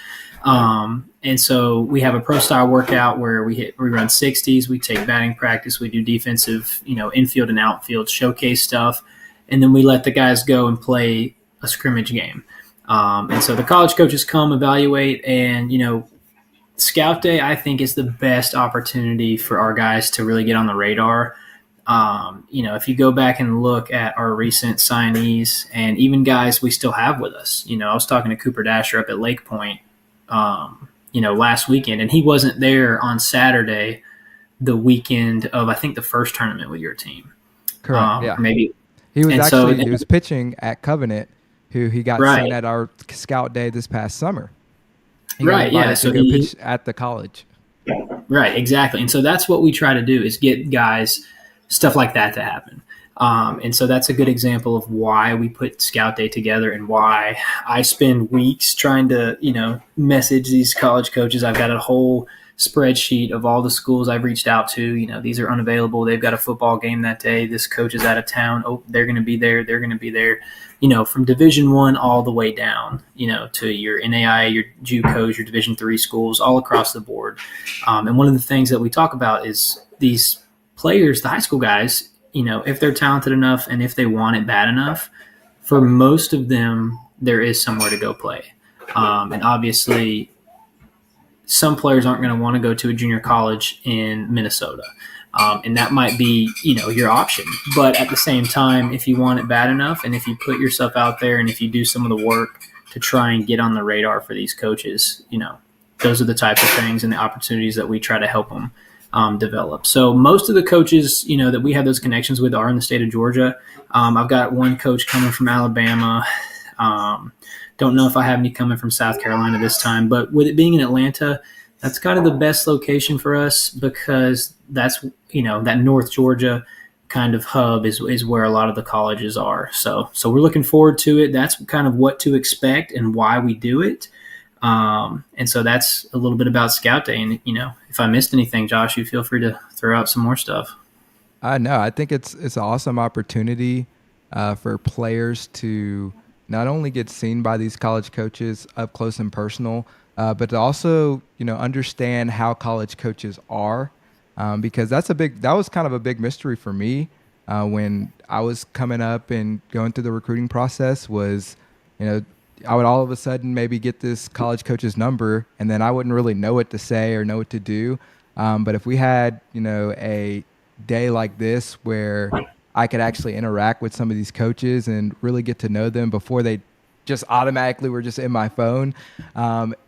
And so we have a pro style workout where we run 60s, we take batting practice, we do defensive infield and outfield showcase stuff, and then we let the guys go and play a scrimmage game. And so the college coaches come evaluate, and Scout Day, I think, is the best opportunity for our guys to really get on the radar. If you go back and look at our recent signees and even guys we still have with us, I was talking to Cooper Dasher up at Lake Point, last weekend, and he wasn't there on Saturday, the weekend of, I think, the first tournament with your team. Correct. Yeah. Or maybe. He was And he was pitching at Covenant, who he got Right. seen at our scout day this past summer. He Right, got yeah, invited so to go he- pitch at the college. Right, exactly. And so that's what we try to do, is get guys stuff like that to happen. And so that's a good example of why we put Scout Day together, and why I spend weeks trying to, message these college coaches. I've got a whole spreadsheet of all the schools I've reached out to. These are unavailable. They've got a football game that day. This coach is out of town. Oh, they're going to be there. They're going to be there. From Division I all the way down, to your NAIA, your JUCOs, your Division III schools, all across the board. And one of the things that we talk about is these players, the high school guys, if they're talented enough and if they want it bad enough, for most of them, there is somewhere to go play. And obviously, some players aren't going to want to go to a junior college in Minnesota. And that might be, your option. But at the same time, if you want it bad enough, and if you put yourself out there, and if you do some of the work to try and get on the radar for these coaches, those are the types of things and the opportunities that we try to help them develop. So most of the coaches, that we have those connections with are in the state of Georgia. I've got one coach coming from Alabama. Don't know if I have any coming from South Carolina this time, but with it being in Atlanta, that's kind of the best location for us, because that's, that North Georgia kind of hub is where a lot of the colleges are. So we're looking forward to it. That's kind of what to expect and why we do it. And so that's a little bit about Scout Day. And, if I missed anything, Josh, you feel free to throw out some more stuff. No, I think it's an awesome opportunity for players to not only get seen by these college coaches up close and personal, but to also, understand how college coaches are, because that was kind of a big mystery for me when I was coming up and going through the recruiting process. Was, I would all of a sudden maybe get this college coach's number, and then I wouldn't really know what to say or know what to do. But if we had, a day like this where I could actually interact with some of these coaches and really get to know them before they just automatically were just in my phone,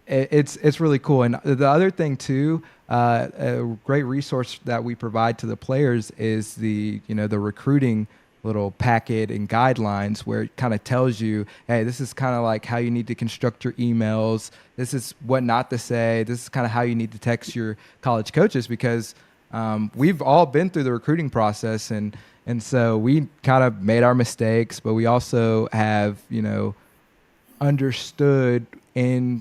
it's really cool. And the other thing too, a great resource that we provide to the players is the recruiting little packet and guidelines, where it kind of tells you, hey, this is kind of like how you need to construct your emails. This is what not to say. This is kind of how you need to text your college coaches, because we've all been through the recruiting process, and so we kind of made our mistakes, but we also have, understood in,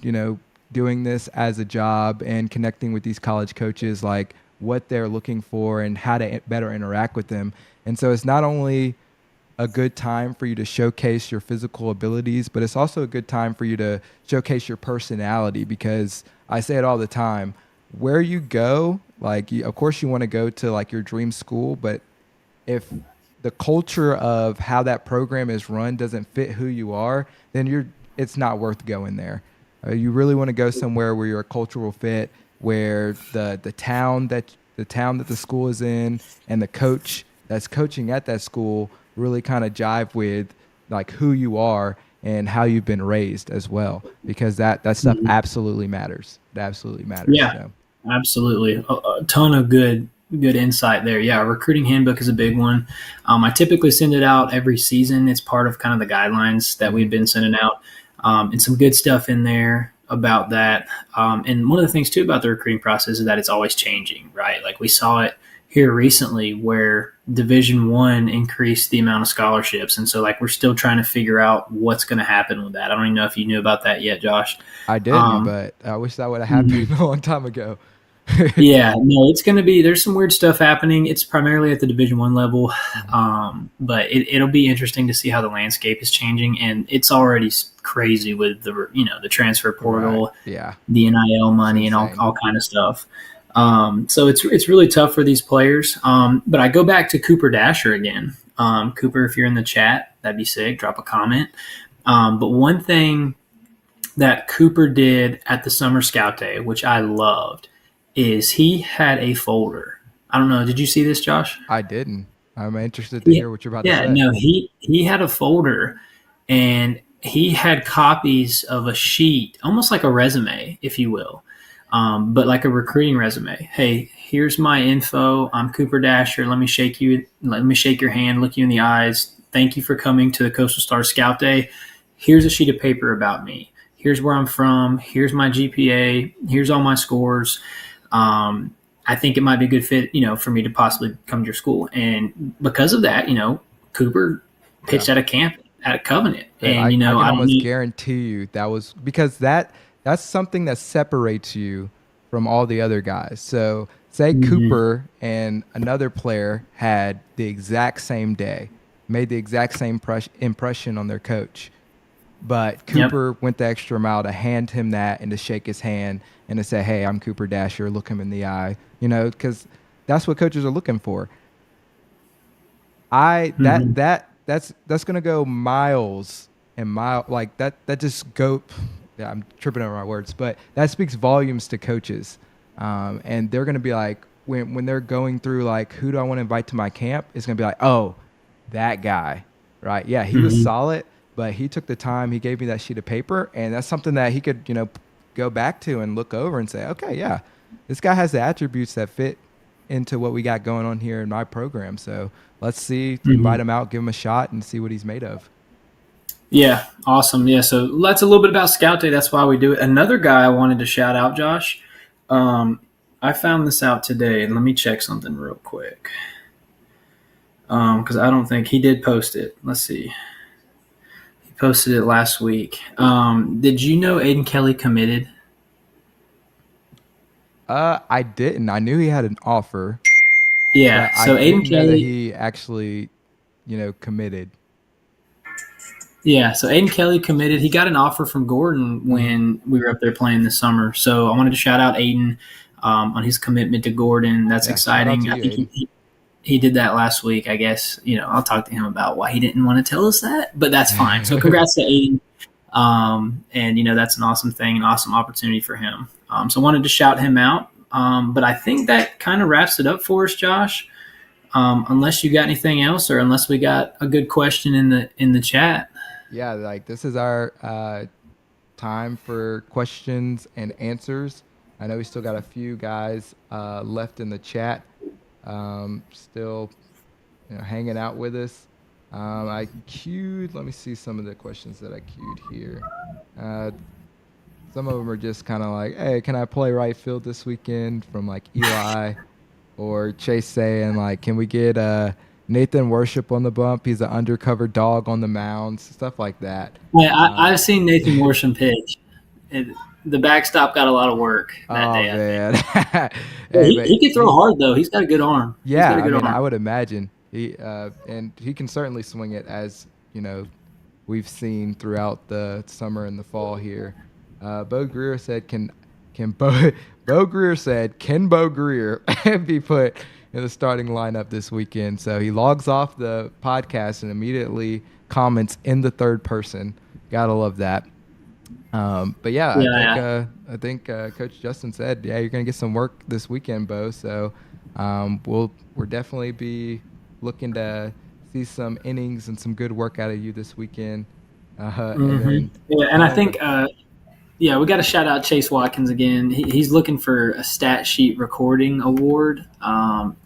doing this as a job and connecting with these college coaches, like what they're looking for and how to better interact with them. And so it's not only a good time for you to showcase your physical abilities, but it's also a good time for you to showcase your personality, because I say it all the time, where you go, like, of course you want to go to like your dream school, but if the culture of how that program is run doesn't fit who you are, then it's not worth going there. You really want to go somewhere where you're a cultural fit, where the town that the school is in and the coach that's coaching at that school really kind of jive with like who you are and how you've been raised as well, because that stuff absolutely matters. It absolutely matters. Yeah, so. Absolutely. A ton of good insight there. Yeah, a recruiting handbook is a big one. I typically send it out every season. It's part of kind of the guidelines that we've been sending out, and some good stuff in there about that. And one of the things too about the recruiting process is that it's always changing, right? Like we saw it here recently where Division I increased the amount of scholarships. And so like we're still trying to figure out what's going to happen with that. I don't even know if you knew about that yet, Josh. I didn't, but I wish that would have happened a long time ago. Yeah, no, it's going to be, there's some weird stuff happening. It's primarily at the Division I level, but it'll be interesting to see how the landscape is changing. And it's already crazy with the transfer portal, Yeah, the NIL money, and all kind of stuff. So it's really tough for these players. But I go back to Cooper Dasher again. Cooper, if you're in the chat, that'd be sick. Drop a comment. But one thing that Cooper did at the Summer Scout Day, which I loved, is he had a folder. I don't know. Did you see this, Josh? I didn't. I'm interested to hear what you're about to say. Yeah, no, he had a folder, and he had copies of a sheet, almost like a resume, if you will, But like a recruiting resume. Hey, here's my info. I'm Cooper Dasher. Let me shake you. Let me shake your hand. Look you in the eyes. Thank you for coming to the Coastal Star Scout Day. Here's a sheet of paper about me. Here's where I'm from. Here's my GPA. Here's all my scores. I think it might be a good fit, for me to possibly come to your school. And because of that, Cooper pitched at a camp at Covenant. And, I can I don't almost need, guarantee you that was because that's something that separates you from all the other guys. So say Cooper and another player had the exact same day, made the exact same impression on their coach. But Cooper went the extra mile to hand him that and to shake his hand and to say, hey, I'm Cooper Dasher, look him in the eye, because that's what coaches are looking for. That's going to go miles and miles, like that just go. Yeah, I'm tripping over my words, but that speaks volumes to coaches. And they're going to be like, when they're going through like, who do I want to invite to my camp? It's going to be like, oh, that guy, right? Yeah, he was solid, but he took the time. He gave me that sheet of paper, and that's something that he could, go back to and look over and say, okay, yeah, this guy has the attributes that fit into what we got going on here in my program. So let's see, invite him out, give him a shot, and see what he's made of. Yeah, awesome. Yeah, so that's a little bit about Scout Day. That's why we do it. Another guy I wanted to shout out, Josh. I found this out today, and let me check something real quick. Because I don't think he did post it. Let's see. He posted it last week. Did you know Aiden Kelly committed? I didn't. I knew he had an offer. Yeah. So I Aiden didn't know that Kelly. he actually, committed. Yeah. So Aiden Kelly committed. He got an offer from Gordon when we were up there playing this summer. So I wanted to shout out Aiden on his commitment to Gordon. That's exciting. I think he did that last week. I guess I'll talk to him about why he didn't want to tell us that, but that's fine. So congrats to Aiden. And that's an awesome thing, an awesome opportunity for him. So I wanted to shout him out. But I think that kind of wraps it up for us, Josh. Unless you got anything else, or unless we got a good question in the chat. Yeah, like this is our time for questions and answers. I know we still got a few guys left in the chat, still hanging out with us. I queued. Let me see some of the questions that I queued here. Some of them are just kind of like, hey, can I play right field this weekend, from like Eli, or Chase saying like, can we get Nathan Worship on the bump? He's an undercover dog on the mounds, stuff like that. Yeah, I've seen Nathan Worsham pitch. The backstop got a lot of work that day. Man. He can throw hard though. He's got a good arm. Yeah, I would imagine and he can certainly swing it, as we've seen throughout the summer and the fall here. Bo Greer said, can Bo Greer be put in the starting lineup this weekend? So he logs off the podcast and immediately comments in the third person. Gotta love that. But I think Coach Justin said, yeah, you're gonna get some work this weekend, Bo. So we'll definitely be looking to see some innings and some good work out of you this weekend. I think we got to shout out Chase Watkins again. He's looking for a stat sheet recording award.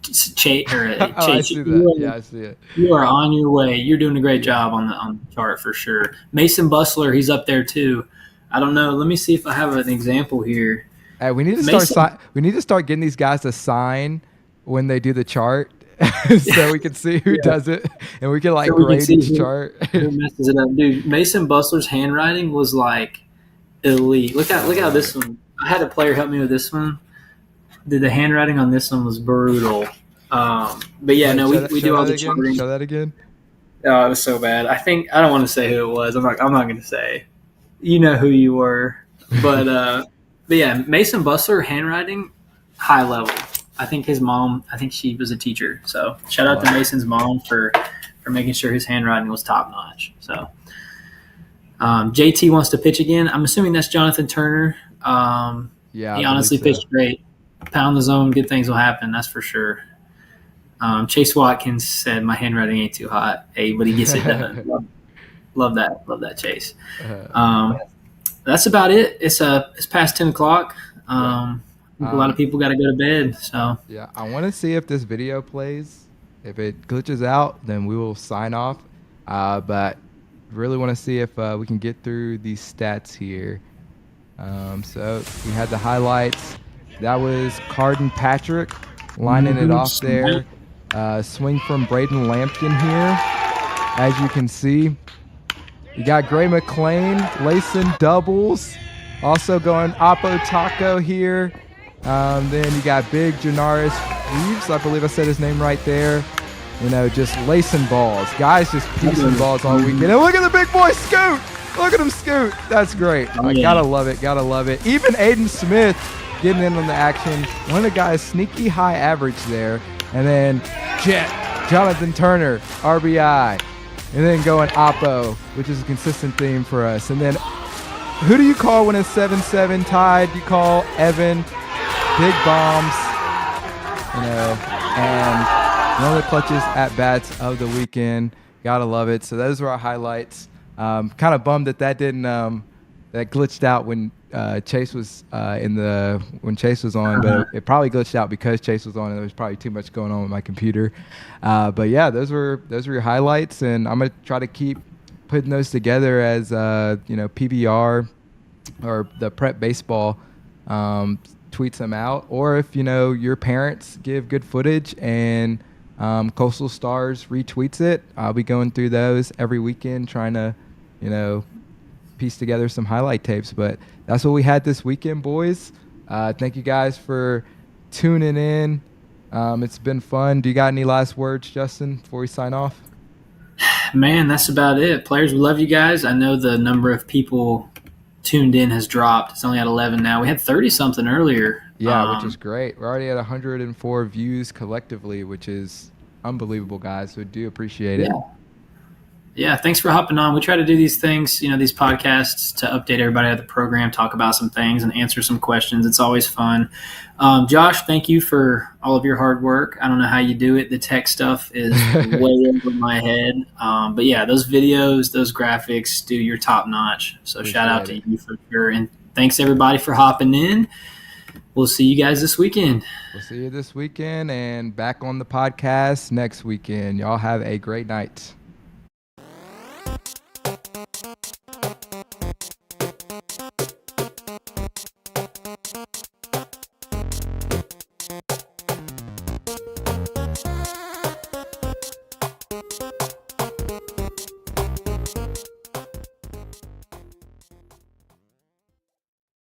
Chase, I see that. I see it. You are on your way. You're doing a great job on the chart for sure. Mason Bustler, he's up there too. I don't know. Let me see if I have an example here. Hey, we need to start getting these guys to sign when they do the chart, so we can see who does it, and we can grade each chart. Who messes it up, dude? Mason Bustler's handwriting was like elite. Look how this one. I had a player help me with this one. Dude, the handwriting on this one was brutal. But yeah, we do all the charting. Show that again. Oh, it was so bad. I don't want to say who it was. I'm not going to say. You know who you were, but yeah, Mason Bustler handwriting high level. I think his mom. I think she was a teacher. So shout out to Mason's mom for making sure his handwriting was top notch. So JT wants to pitch again. I'm assuming that's Jonathan Turner. He honestly pitched great. Pound the zone, good things will happen. That's for sure. Chase Watkins said my handwriting ain't too hot, but he gets it done. Love that, Chase. That's about it. It's past 10 o'clock. I think a lot of people got to go to bed. So Yeah, I want to see if this video plays. If it glitches out, then we will sign off. But really want to see if we can get through these stats here. So we had the highlights. That was Carden Patrick lining it off there. Swing from Braden Lampkin here. As you can see, you got Gray McLean lacing doubles. Also going Oppo Taco here. Then you got big Janaris Reeves. I believe I said his name right there. You know, just lacing balls. Guys just piecing balls all weekend. And look at the big boy scoot. Look at him scoot. That's great. I gotta love it. Gotta love it. Even Aiden Smith getting in on the action. One of the guys sneaky high average there. And then Jonathan Turner, RBI. And then going Oppo, which is a consistent theme for us. And then who do you call when it's 7-7 tied? You call Evan. Big bombs. You know, and one of the clutches at bats of the weekend. Gotta love it. So those were our highlights. Kind of bummed that didn't that glitched out when Chase was when Chase was on, but it probably glitched out because Chase was on, and there was probably too much going on with my computer. But yeah, those were your highlights, and I'm gonna try to keep putting those together as PBR or the Prep Baseball tweets them out, or if your parents give good footage and Coastal Stars retweets it, I'll be going through those every weekend trying to piece together some highlight tapes. But that's what we had this weekend, boys. Thank you guys for tuning in. It's been fun. Do you got any last words, Justin, before we sign off? Man, that's about it. Players, we love you guys. I know the number of people tuned in has dropped. It's only at 11 now. We had 30-something earlier. Yeah, which is great. We're already at 104 views collectively, which is unbelievable, guys. So do appreciate it. Yeah, thanks for hopping on. We try to do these things, these podcasts to update everybody at the program, talk about some things, and answer some questions. It's always fun. Josh, thank you for all of your hard work. I don't know how you do it. The tech stuff is way over my head. But yeah, those videos, those graphics, dude, you're top notch. So shout out to you for sure. And thanks everybody for hopping in. We'll see you guys this weekend. We'll see you this weekend and back on the podcast next weekend. Y'all have a great night.